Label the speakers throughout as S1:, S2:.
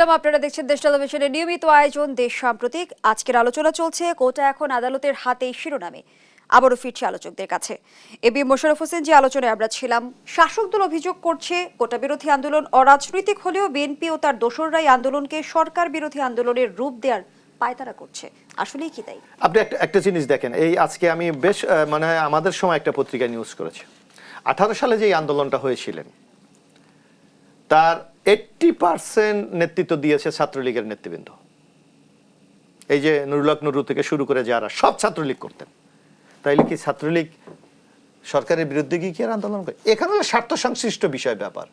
S1: বলছিলাম আপনারা দেখছেন দেশ টেলিভিশনের নিয়মিত আয়োজন দেশ সাম্প্রতিক। আজকের আলোচনা চলছে কোটা এখন আদালতের হাতে শিরোনামে। আবারও ফিরছে আলোচকদের কাছে। এবি মোশাররফ হোসেন, যে আলোচনায় আমরা ছিলাম, শাসক দল অভিযোগ করছে কোটা বিরোধী আন্দোলন অরাজনৈতিক হলেও বিএনপি ও তার দোসররাই আন্দোলনকে সরকার বিরোধী আন্দোলনের রূপ দেওয়ার পায়তারা করছে। আসলেই কি তাই?
S2: আপনি একটা জিনিস দেখেন, এই আজকে আমি বেশ মানে আমাদের সময় একটা পত্রিকা নিউজ করেছে, 18 সালে যে আন্দোলনটা হয়েছিলেন তার 80% নেতৃত্ব দিয়েছে ছাত্রলীগের নেতৃবৃন্দ। এই যে নুরুল হক নুরু থেকে শুরু করে যারা সব ছাত্রলীগ করতেন, তাইলে কি ছাত্রলীগ সরকারের বিরুদ্ধে গিয়ে কি আর আন্দোলন করে? এখানে হলো স্বার্থ সংশ্লিষ্ট বিষয় ব্যাপার।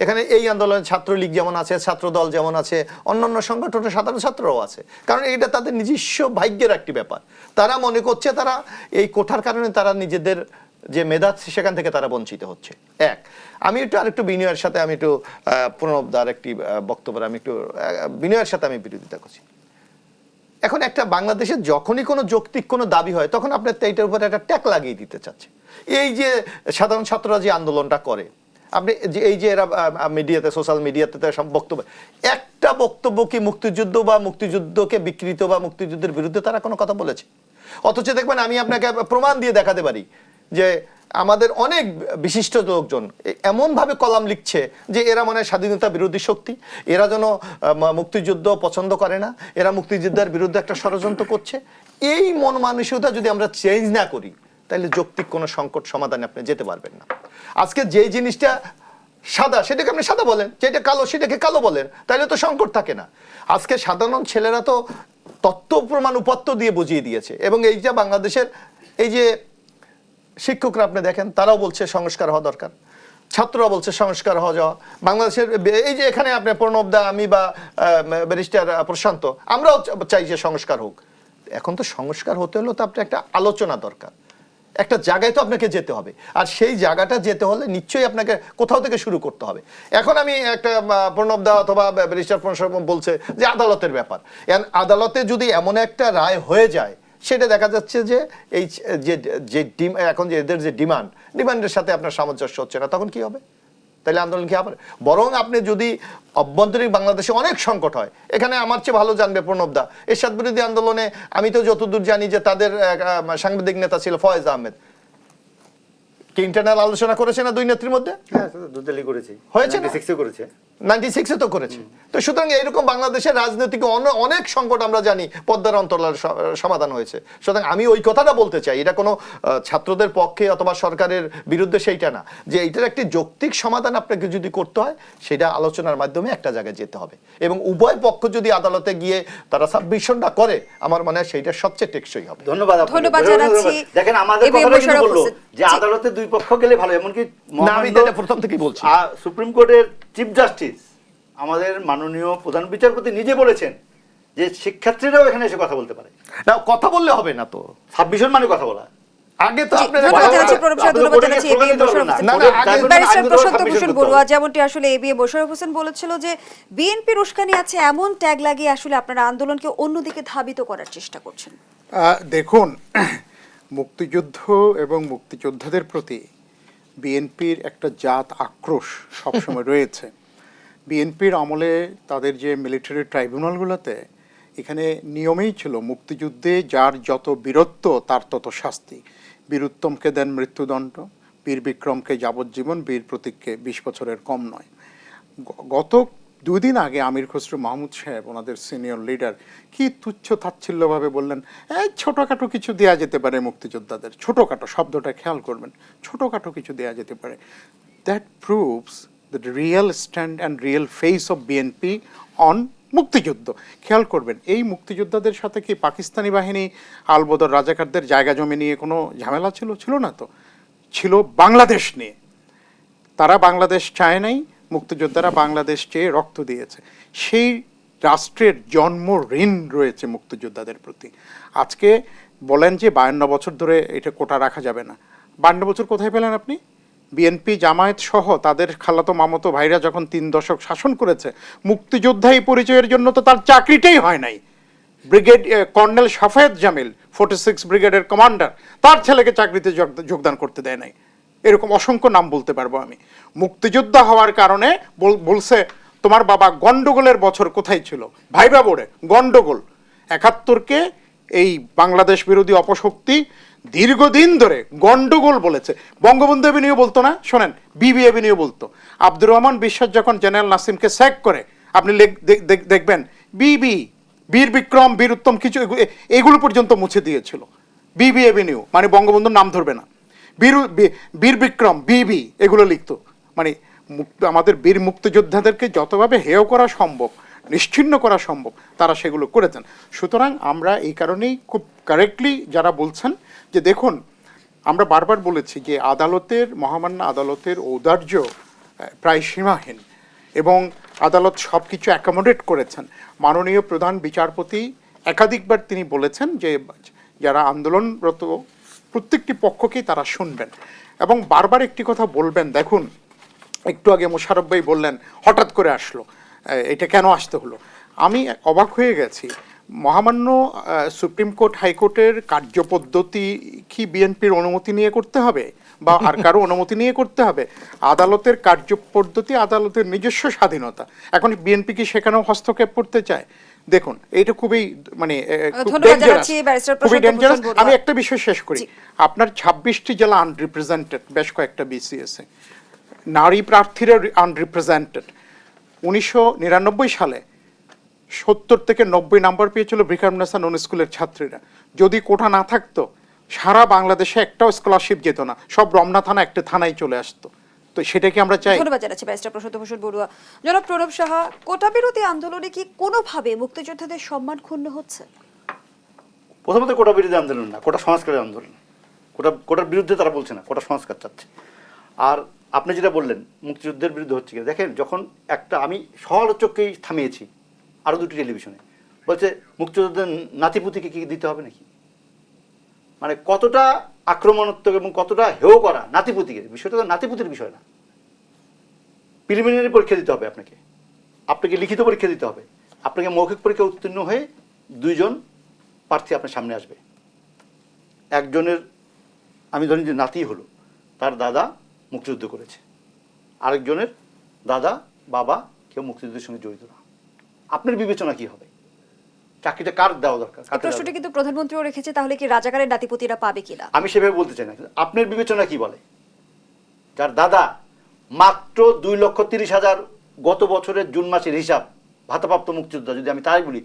S2: এখানে এই আন্দোলনে ছাত্রলীগ যেমন আছে, ছাত্রদল যেমন আছে, অন্যান্য সংগঠনের সাধারণ ছাত্ররাও আছে, কারণ এটা তাদের নিজস্ব ভাগ্যের একটি ব্যাপার। তারা মনে করছে তারা এই কোঠার কারণে তারা নিজেদের যে মেধা সেখান থেকে তারা বঞ্চিত হচ্ছে। আমি একটু আরেকটু বিনয়ের সাথে আমি একটু প্রণবদার একটি বক্তব্যের আমি একটু বিনয়ের সাথে আমি বিরোধিতা করছি। এখন একটা বাংলাদেশে যখনই কোনো যৌক্তিক কোনো দাবি হয় তখন আপনার এইটার উপরে একটা ট্যাগ লাগিয়ে দিতে চাচ্ছে। এই যে সাধারণ ছাত্ররা যে আন্দোলনটা করে, আপনি যে এই যে এরা মিডিয়াতে সোশ্যাল মিডিয়াতে বক্তব্য, একটা বক্তব্য কি মুক্তিযুদ্ধ বা মুক্তিযুদ্ধকে বিকৃত বা মুক্তিযুদ্ধের বিরুদ্ধে তারা কোনো কথা বলেছে? অথচ দেখবেন আমি আপনাকে প্রমাণ দিয়ে দেখাতে পারি যে আমাদের অনেক বিশিষ্ট লোকজন এমনভাবে কলাম লিখছে যে এরা মনে হয় স্বাধীনতা বিরোধী শক্তি, এরা যেন মুক্তিযুদ্ধ পছন্দ করে না, এরা মুক্তিযুদ্ধের বিরুদ্ধে একটা ষড়যন্ত্র করছে। এই মন মানসিকতা যদি আমরা চেঞ্জ না করি তাহলে যৌক্তিক কোনো সংকট সমাধানে আপনি যেতে পারবেন না। আজকে যেই জিনিসটা সাদা সেটাকে আপনি সাদা বলেন, যেটা কালো সেটাকে কালো বলেন, তাহলে তো সংকট থাকে না। আজকে সাধারণ ছেলেরা তো তত্ত্ব প্রমাণ উপাত্ত দিয়ে বুঝিয়ে দিয়েছে, এবং এই যে বাংলাদেশের এই যে শিক্ষকরা আপনি দেখেন তারাও বলছে সংস্কার হওয়া দরকার, ছাত্ররা বলছে সংস্কার হওয়া যাওয়া। বাংলাদেশের এই যে এখানে আপনি প্রণবদা, আমি বা ব্যারিস্টার প্রশান্ত, আমরাও চাই যে সংস্কার হোক। এখন তো সংস্কার হতে হলে তো আপনি একটা আলোচনা দরকার, একটা জায়গায় তো আপনাকে যেতে হবে, আর সেই জায়গাটা যেতে হলে নিশ্চয়ই আপনাকে কোথাও থেকে শুরু করতে হবে। এখন আমি একটা প্রণবদা অথবা ব্যারিস্টার প্রশান্ত বলছে যে আদালতের ব্যাপার, আদালতে যদি এমন একটা রায় হয়ে যায় সেটা দেখা যাচ্ছে যে এই যে এখন যে এদের যে ডিমান্ডের সাথে আপনার সামঞ্জস্য হচ্ছে না, তখন কি হবে? তাহলে আন্দোলন কি হবে? বরং আপনি যদি অভ্যন্তরীণ বাংলাদেশে অনেক সংকট হয়, এখানে আমার চেয়ে ভালো জানবে প্রণবদা, এরশাদ বিরোধী আন্দোলনে আমি তো যতদূর জানি যে তাদের সাংবাদিক নেতা ছিল ফয়েজ আহমেদ, কি ইন্টারনাল আলোচনা করেছে না দুই নেত্রীর মধ্যে? হয়েছে, 96-এ তো করেছে। তো সুতরাং এইরকম বাংলাদেশের রাজনৈতিক অনেক সংকট আমরা জানি পদ্মার অন্তরাল সমাধান হয়েছে। সুতরাং আমি ওই কথাটা বলতে চাই, এটা কোনো ছাত্রদের পক্ষে অথবা সরকারের বিরুদ্ধে সেইটা না, যে এইটার একটি যৌক্তিক সমাধান আপনাকে যদি করতে হয় সেটা আলোচনার মাধ্যমে একটা জায়গায় যেতে হবে, এবং উভয় পক্ষ যদি আদালতে গিয়ে তারা সাবমিশনটা করে আমার মনে হয় সেইটা সবচেয়ে টেকসই হবে।
S3: ধন্যবাদ
S1: জানাচ্ছি।
S3: দেখেন আমাদের কথাটা কিন্তু বললো যে আদালতে দুই পক্ষ গেলে ভালো, এমনকি
S2: আমি এটা প্রথম থেকেই বলছি,
S3: সুপ্রিম কোর্টের চিফ জাস্টিস আমাদের মাননীয় প্রধান বিচারপতি নিজে বলেছেন যে শিক্ষার্থীরাও এখানে এসে কথা বলতে পারে।
S2: না, কথা বললে হবে না তো,
S3: সাবমিশন মানে কথা বলা।
S2: আগে তো
S1: যেমনটি আসলে এবি মোশাররফ হোসেন বলেছিল যে বিএনপির উস্কানি আছে এমন ট্যাগ লাগিয়ে আসলে আপনারা আন্দোলনকে অন্যদিকে ধাবিত করার চেষ্টা করছেন।
S4: দেখুন, মুক্তিযুদ্ধ এবং মুক্তিযোদ্ধাদের প্রতি বিএনপির একটা জাত আক্রোশ সবসময় রয়েছে। বিএনপির আমলে তাদের যে মিলিটারি ট্রাইব্যুনালগুলোতে এখানে নিয়মেই ছিল মুক্তিযুদ্ধে যার যত বীরত্ব তার তত শাস্তি। বীর উত্তমকে দেন মৃত্যুদণ্ড, বীর বিক্রমকে যাবজ্জীবন, বীর প্রতীককে 20 বছরের কম নয়। গত 2 দিন আগে আমির খসরু মাহমুদ সাহেব, ওনাদের সিনিয়র লিডার, কি তুচ্ছ তাচ্ছিল্যভাবে বললেন এই ছোটোখাটো কিছু দেওয়া যেতে পারে মুক্তিযোদ্ধাদের। ছোটোখাটো শব্দটা খেয়াল করবেন, ছোটোখাটো কিছু দেওয়া যেতে পারে। That proves the real stand and real face of BNP on মুক্তিযুদ্ধ। খেয়াল করবেন, এই মুক্তিযোদ্ধাদের সাথে কি পাকিস্তানি বাহিনী আলবদর রাজাকারদের জায়গা জমি নিয়ে কোনো ঝামেলা ছিল? ছিল না তো, ছিল বাংলাদেশ নিয়ে। তারা বাংলাদেশ চায় নাই, মুক্তিযোদ্ধারা বাংলাদেশ চেয়ে রক্ত দিয়েছে। সেই রাষ্ট্রের জন্ম ঋণ রয়েছে মুক্তিযোদ্ধাদের প্রতি। আজকে বলেন যে 52 বছর ধরে এটা কোটা রাখা যাবে না। 52 বছর কোথায় পেলেন আপনি? বিএনপি জামায়াত সহ তাদের খালাতো মামাতো ভাইরা যখন 3 দশক শাসন করেছে, মুক্তিযোদ্ধা এই পরিচয়ের জন্য তো তার চাকরিটাই হয় নাই। ব্রিগেড কর্নেল শাফেদ জামিল 46 ব্রিগেডের কমান্ডার, তার ছেলেকে চাকরিতে যোগদান করতে দেয় নাই। এরকম অসংখ্য নাম বলতে পারবো আমি। মুক্তিযোদ্ধা হওয়ার কারণে বলছে তোমার বাবা গন্ডগোলের বছর কোথায় ছিল? ভাইবা বোর্ডে গন্ডগোল। ৭১কে এই বাংলাদেশ বিরোধী অপশক্তি দীর্ঘদিন ধরে গন্ডগোল বলেছে। বঙ্গবন্ধু এভিনিউ বলতো না, শোনেন, বিবি এভিনিউ বলতো। আব্দুর রহমান বিশ্বাস যখন জেনারেল নাসিমকে স্যাক করে, আপনি দেখবেন বিবি, বীর বিক্রম, বীর উত্তম, কিছু এগুলো পর্যন্ত মুছে দিয়েছিল। বিবি এভিনিউ মানে বঙ্গবন্ধুর নাম ধরবে না, বীর বিক্রম, বিবি এগুলো লিখতো। মানে আমাদের বীর মুক্তিযোদ্ধাদেরকে যতভাবে হেয় করা সম্ভব, নিশ্চিহ্ন করা সম্ভব, তারা সেগুলো করেছেন। সুতরাং আমরা এই কারণেই খুব কারেক্টলি যারা বলছেন যে দেখুন, আমরা বারবার বলেছি যে আদালতের, মহামান্য আদালতের ঔদার্য প্রায় সীমাহীন এবং আদালত সব কিছু অ্যাকোমোডেট করেছেন। মাননীয় প্রধান বিচারপতি একাধিকবার তিনি বলেছেন যে যারা আন্দোলনরত প্রত্যেকটি পক্ষকেই তারা শুনবেন এবং বারবার একটি কথা বলবেন। দেখুন, একটু আগে মোশাররফ ভাই বললেন হঠাৎ করে আসলো, এটা কেন আসতে হলো? আমি অবাক হয়ে গেছি। মহামান্য সুপ্রিম কোর্ট, হাইকোর্টের কার্যপদ্ধতি কি বিএনপির অনুমতি নিয়ে করতে হবে বা আর কারো অনুমতি নিয়ে করতে হবে? আদালতের কার্যপদ্ধতি আদালতের নিজস্ব স্বাধীনতা। এখন বিএনপি কি সেখানেও হস্তক্ষেপ করতে চায়? দেখুন, এটা খুবই মানে খুবই ডেঞ্জারাস। আমি একটা বিষয় শেষ করি। আপনার 26টি জেলা আনরিপ্রেজেন্টেড, বেশ কয়েকটা বিসিএসে নারী প্রার্থীরা আনরিপ্রেজেন্টেড। 1999 সালে 70 থেকে 90 নাম্বার পেয়েছিল ব্রিকামনেসা নন স্কুলের ছাত্রীরা। যদি কোটা না থাকতো সারা বাংলাদেশে একটাও স্কলারশিপ যেত না, সব রমনা থানা একটা থানায় চলে আসতো। তো সেটা কি আমরা চাই?
S1: ধন্যবাদ জানাচ্ছি ব্যারিস্টার প্রশান্ত ভূষণ বড়ুয়া। জনাব প্রণব সাহা, কোটা বিরোধী আন্দোলনে কি কোনোভাবে মুক্তিযোদ্ধাদের সম্মান ক্ষুণ্ণ হচ্ছে?
S3: প্রথমত কোটা বিরোধী আন্দোলন না, কোটা সংস্কারের আন্দোলন। কোটার বিরুদ্ধে তারা বলছে না, কোটা সংস্কার চাচ্ছে। আর আপনি যেটা বললেন মুক্তিযুদ্ধের বিরুদ্ধে হচ্ছে কি, দেখেন যখন একটা, আমি সমালোচককেই থামিয়েছি আরও দুটি টেলিভিশনে, বলছে মুক্তিযুদ্ধের নাতিপুতিকে কি দিতে হবে নাকি? মানে কতটা আক্রমণাত্মক এবং কতটা হেয় করা নাতিপুতিকে। বিষয়টা তো নাতিপুতির বিষয় না। প্রিলিমিনারি পরীক্ষা দিতে হবে আপনাকে, আপনাকে লিখিত পরীক্ষা দিতে হবে, আপনাকে মৌখিক পরীক্ষা উত্তীর্ণ হয়ে 2 জন প্রার্থী আপনার সামনে আসবে। একজনের, আমি ধরি যে নাতি হলো, তার দাদা মুক্তিযুদ্ধ করেছে, আরেকজনের দাদা বাবা কেউ মুক্তিযুদ্ধের সঙ্গে জড়িত না। আপনার বিবেচনা কি হবে? চাকরিটা কার দেওয়া দরকার?
S1: প্রশ্নটি কিন্তু প্রধানমন্ত্রীও রেখেছে, তাহলে কি রাজাকারের নাতিপুতিরা পাবে কিনা?
S3: আমি সেভাবে বলতে চাই না, আপনার বিবেচনা কি বলে? যার দাদা মাত্র 2,30,000 গত বছরের জুন মাসের হিসাব ভাতাপ্রাপ্ত মুক্তিযোদ্ধা, যদি আমি তাই বলি,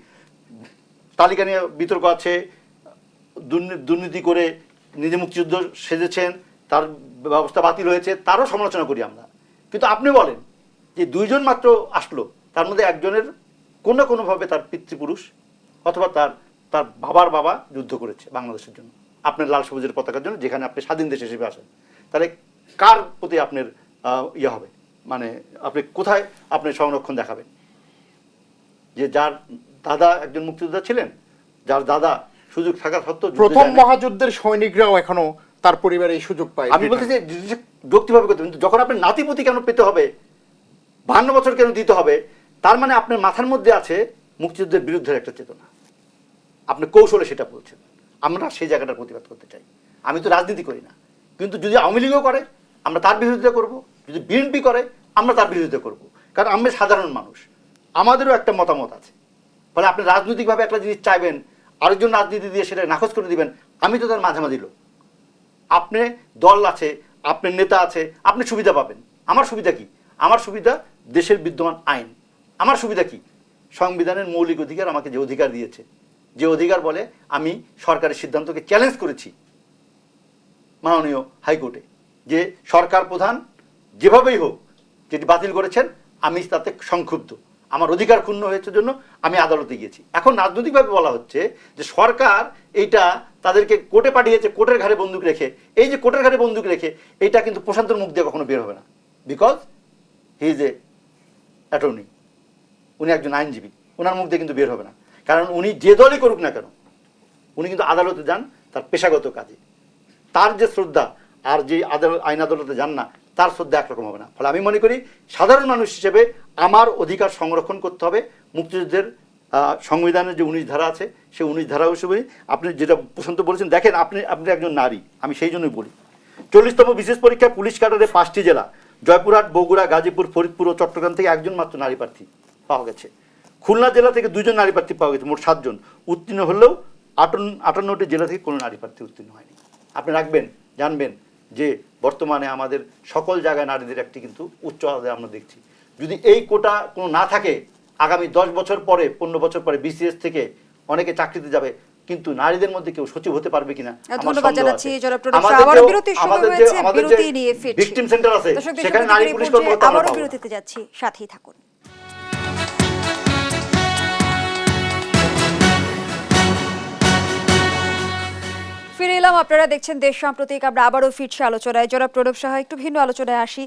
S3: তালিকা নিয়ে বিতর্ক আছে, দুর্নীতি করে নিজে মুক্তিযুদ্ধ সেজেছেন, তার ব্যবস্থা বাতিল হয়েছে, তারও সমালোচনা করি আমরা। কিন্তু আপনি বলেন যে 2 জন মাত্র আসলো, তার মধ্যে একজনের কোনো না কোনোভাবে তার পিতৃপুরুষ অথবা তার বাবার বাবা যুদ্ধ করেছে বাংলাদেশের জন্য, আপনার লাল সবুজের পতাকার জন্য, যেখানে আপনি স্বাধীন দেশ হিসেবে আসেন। তাহলে কার প্রতি আপনার ইয়ে হবে? মানে আপনি কোথায় আপনি সংরক্ষণ দেখাবেন? যে যার দাদা একজন মুক্তিযোদ্ধা ছিলেন, যার দাদা সুযোগ থাকা সত্ত্বেও
S4: প্রথম মহাযুদ্ধের সৈনিকরাও এখনো তার পরিবারে এই সুযোগ পায়।
S3: আমি বলতে চাই যৌক্তিকভাবে করতে, কিন্তু যখন আপনার নাতিপুতি কেন পেতে হবে, 52 বছর কেন দিতে হবে, তার মানে আপনার মাথার মধ্যে আছে মুক্তিযুদ্ধের বিরুদ্ধে একটা চেতনা, আপনি কৌশলে সেটা বলছেন। আমরা সেই জায়গাটার প্রতিবাদ করতে চাই। আমি তো রাজনীতি করি না, কিন্তু যদি আওয়ামী লীগও করে আমরা তার বিরোধিতা করব, যদি বিএনপি করে আমরা তার বিরোধিতা করব, কারণ আমরা সাধারণ মানুষ, আমাদেরও একটা মতামত আছে। ফলে আপনি রাজনৈতিকভাবে একটা জিনিস চাইবেন, আরেকজন রাজনীতি দিয়ে সেটা নাকচ করে দিবেন, আমি তো তার মাঝামাঝি লোক। আপনি দল আছে, আপনার নেতা আছে, আপনি সুবিধা পাবেন। আমার সুবিধা কি? আমার সুবিধা দেশের বিদ্যমান আইন। আমার সুবিধা কি? সংবিধানের মৌলিক অধিকার আমাকে যে অধিকার দিয়েছে, যে অধিকার বলে আমি সরকারের সিদ্ধান্তকে চ্যালেঞ্জ করেছি মাননীয় হাইকোর্টে, যে সরকার প্রধান যেভাবেই হোক যেটি বাতিল করেছেন আমি তাতে সংক্ষুব্ধ, আমার অধিকার ক্ষুণ্ণ হয়েছে জন্য আমি আদালতে গিয়েছি। এখন রাজনৈতিকভাবে বলা হচ্ছে যে সরকার এইটা তাদেরকে কোর্টে পাঠিয়েছে, কোর্টের ঘাড়ে বন্দুক রেখে। এই যে কোর্টের ঘাড়ে বন্দুক রেখে, এইটা কিন্তু প্রশান্তর মুখ দিয়ে কখনো বের হবে না, because he is a attorney, উনি একজন আইনজীবী, ওনার মুখ দিয়ে কিন্তু বের হবে না। কারণ উনি যে দলই করুক না কেন, উনি কিন্তু আদালতে যান তার পেশাগত কাজে। তার যে শ্রদ্ধা আর যে আইন আদালতে যান না, তার শ্রদ্ধা একরকম হবে না। ফলে আমি মনে করি সাধারণ মানুষ হিসেবে আমার অধিকার সংরক্ষণ করতে হবে। মুক্তিযুদ্ধের সংবিধানের যে 19 ধারা আছে, সেই 19 ধারা হিসেবে আপনি যেটা প্রশান্ত বলেছেন, দেখেন আপনি একজন নারী, আমি সেই জন্যই বলি 40তম বিশেষ পরীক্ষায় পুলিশ ক্যাডারে 5টি জেলা জয়পুরহাট, বগুড়া, গাজীপুর, ফরিদপুর ও চট্টগ্রাম থেকে একজন মাত্র নারী প্রার্থী পাওয়া গেছে। খুলনা জেলা থেকে 2 জন নারী প্রার্থী পাওয়া গেছে, মোট 7 জন। উত্তীর্ণ হলেও 58টি জেলা থেকে কোনো নারী প্রার্থী উত্তীর্ণ হয়নি। আপনি রাখবেন, জানবেন যে বর্তমানে আমাদের সকল জায়গায় নারীদের একটি কিন্তু উচ্চ আদায় আমরা দেখছি। যদি এই কোটা কোনো না থাকে, আগামী 10 বছর পরে, 15 বছর পরে বিসিএস থেকে অনেকে চাকরিতে যাবে, কিন্তু নারীদের মধ্যে কেউ সচিব হতে পারবে কিনা আমার
S1: ধন্যবাদ
S3: সন্দেহ
S1: জানাচ্ছি
S3: আছে।
S1: জনাব প্রদীপ শাহ।
S3: আমাদের
S1: আবারও
S3: যে-
S1: বিরতির সময়
S3: আমাদের যে-
S1: হয়েছে,
S3: আমাদের যে
S1: বিরতি নিয়ে ফিরছি।
S3: ভিকটিম সেন্টার আছে,
S1: দর্শক,
S3: সেখানে
S1: দেশবিরোধী
S3: নারী
S1: এই
S3: পুলিশ
S1: পর্যায়ে
S3: কর্মকর্তা আমরা
S1: আবারও
S3: পাবো না।
S1: বিরতিতে যাচ্ছি, সাথেই থাকুন। ফিরে এলাম, আপনারা দেখছেন দেশ সাম্প্রতিক। আমরা আবারও ফিরছি আলোচনায়। জনাব প্রদীপ শাহ, একটু ভিন্ন আলোচনায় আসি।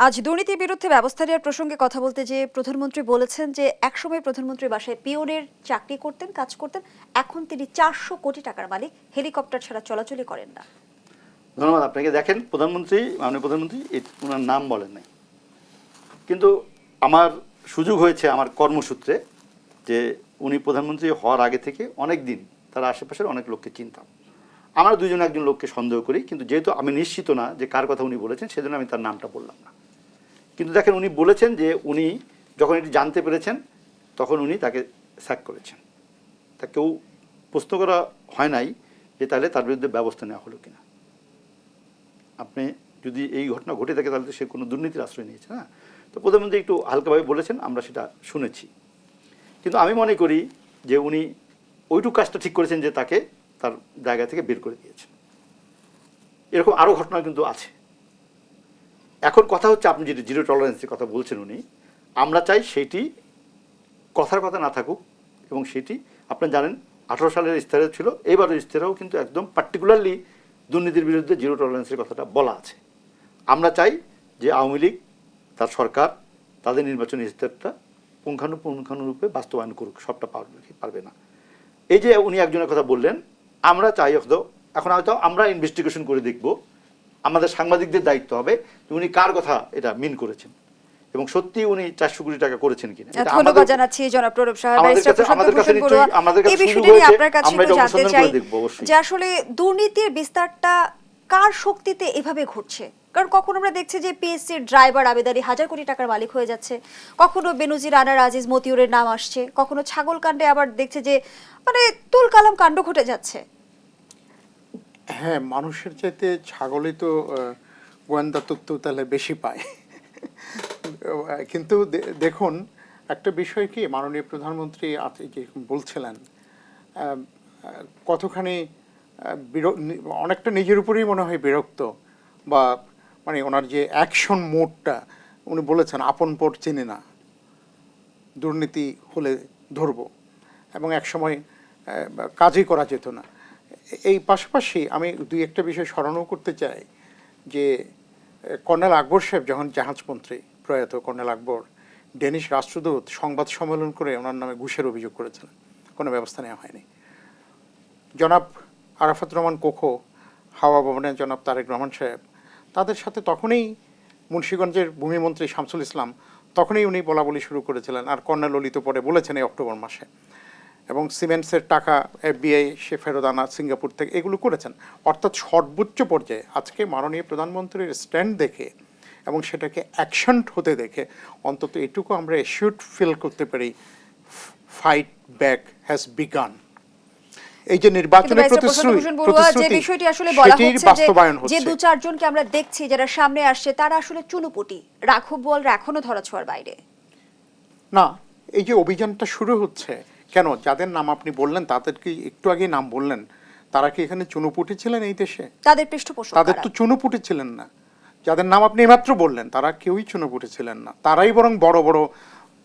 S1: আজ দুর্নীতির বিরুদ্ধে ব্যবস্থা নেওয়ার প্রসঙ্গে কথা বলতে যে প্রধানমন্ত্রী বলেছেন যে একসময় প্রধানমন্ত্রীর বাসায় পিওনের চাকরি করতেন, কাজ করতেন, এখন তিনি 400 কোটি টাকার মালিক, হেলিকপ্টার ছাড়া চলাচলই করেন না।
S3: ধন্যবাদ আপনাকে। দেখেন, মাননীয় প্রধানমন্ত্রী ওনার নাম বলেন নাই, কিন্তু আমার সুযোগ হয়েছে আমার কর্মসূত্রে যে উনি প্রধানমন্ত্রী হওয়ার আগে থেকে অনেক দিন তার আশেপাশের অনেক লোককে চিনতাম। আমরা দুজন একজন লোককে সন্দেহ করি, কিন্তু যেহেতু আমি নিশ্চিত না যে কার কথা উনি বলেছেন, সেজন্য আমি তার নামটা বললাম না। কিন্তু দেখেন, উনি বলেছেন যে উনি যখন এটি জানতে পেরেছেন তখন উনি তাকে স্যাক করেছেন। তা কেউ প্রশ্ন করা হয় নাই যে তাহলে তার বিরুদ্ধে ব্যবস্থা নেওয়া হলো কিনা। আপনি যদি এই ঘটনা ঘটে থাকে তাহলে তো সে কোনো দুর্নীতির আশ্রয় নিয়েছে না। তো প্রধানমন্ত্রী একটু হালকাভাবে বলেছেন, আমরা সেটা শুনেছি। কিন্তু আমি মনে করি যে উনি ওইটুকু কাজটা ঠিক করেছেন যে তাকে তার জায়গা থেকে বের করে দিয়েছেন। এরকম আরও ঘটনা কিন্তু আছে। এখন কথা হচ্ছে, আপনি যেটি জিরো টলারেন্সের কথা বলছেন উনি, আমরা চাই সেটি কথার কথা না থাকুক, এবং সেটি আপনারা জানেন 18 সালের ইস্তেহারে ছিল, এবারের ইস্তেহারেও কিন্তু একদম পার্টিকুলারলি দুর্নীতির বিরুদ্ধে জিরো টলারেন্সের কথাটা বলা আছে। আমরা চাই যে আওয়ামী লীগ, তার সরকার, তাদের নির্বাচনী ইস্তেহারটা পুঙ্খানুপুঙ্খানুরূপে বাস্তবায়ন করুক। সবটা পারবে না। এই যে উনি একজনের কথা বললেন, আমরা চাই এখন হয়তো আমরা ইনভেস্টিগেশন করে দেখব। আমাদের সাংবাদিকদের দায়িত্ব হবে যে উনি কার কথা এটা মিন করেছেন এবং সত্যি উনি 400 কোটি টাকা করেছেন কিনা।
S1: ধন্যবাদ জানাচ্ছি জনাব প্রদীপ শাহ। ব্যারিস্টার প্রশান্ত ভূষণ বড়ুয়া, এই বিষয়টি নিয়ে আপনার কাছে একটু জানতে চাই যে আসলে দুর্নীতির বিস্তারটা কার শক্তিতে এভাবে ঘটছে? কারণ কখনো আমরা দেখছি যে পিএসসির ড্রাইভার আবেদ আলী 1000 কোটি টাকার মালিক হয়ে যাচ্ছে, কখনো বেনজির আনার আজিজ মতিউরের নাম আসছে, কখনো ছাগল কাণ্ডে আবার দেখছে যে মানে তুল কালাম কাণ্ড ঘটে যাচ্ছে।
S4: হ্যাঁ, মানুষের চাইতে ছাগলই তো গোয়েন্দা তথ্য তাহলে বেশি পায়। কিন্তু দেখুন, একটা বিষয় কি, মাননীয় প্রধানমন্ত্রী যে বলছিলেন কতখানি অনেকটা নিজের উপরেই মনে হয় বিরক্ত, বা মানে ওনার যে অ্যাকশন মোডটা, উনি বলেছেন আপন পর চিনি না, দুর্নীতি হলে ধরবো, এবং একসময় কাজই করা যেত না। এই পাশাপাশি আমি দুই একটা বিষয় স্মরণও করতে চাই যে কর্নেল আকবর সাহেব যখন জাহাজমন্ত্রী, প্রয়াত কর্নেল আকবর, ডেনিশ রাষ্ট্রদূত সংবাদ সম্মেলন করে ওনার নামে ঘুষের অভিযোগ করেছিলেন, কোনো ব্যবস্থা নেওয়া হয়নি। জনাব আরাফাত রহমান কোখো, হাওয়া ভবনের জনাব তারেক রহমান সাহেব, তাদের সাথে তখনই মুন্সিগঞ্জের ভূমিমন্ত্রী শামসুল ইসলাম, তখনই উনি বলাবলি শুরু করেছিলেন। আর কর্নেল ললিত পরে বলেছেন এই অক্টোবর মাসে। এবং সিমেন্টসের টাকা FBI সে ফেরত আনা সিঙ্গাপুর থেকে, এগুলো করেছেন। অর্থাৎ সর্বোচ্চ পর্যায়ে আজকে মাননীয় প্রধানমন্ত্রীর স্ট্যান্ড দেখে এবং সেটাকে অ্যাকশন হতে দেখে অন্তত এটুকু আমরা এশিউড ফিল করতে পারি, ফাইট ব্যাক হ্যাজ বিগান। এই যে নির্বাচনের
S1: যে বিষয়টি আসলে বলা হচ্ছে যে 2-4 জনকে আমরা দেখছি যারা সামনে আসছে তারা আসলে চুনুপুটি, রাঘব বোয়ালরা এখনো ধরাছোঁয়ার বাইরে
S4: না। এই যে অভিযানটা শুরু হচ্ছে কেন, যাদের নাম আপনি বললেন, তাদেরকে একটু আগে নাম বললেন, তারা কি এখানে চুনুপুটি ছিলেন এই দেশে?
S1: তাদের পৃষ্ঠপোষক,
S4: তাদের তো চুনুপুটি ছিলেন না। যাদের নাম আপনি এইমাত্র বললেন তারা কেউই চুনুপুটি ছিলেন না, তারাই বরং বড় বড়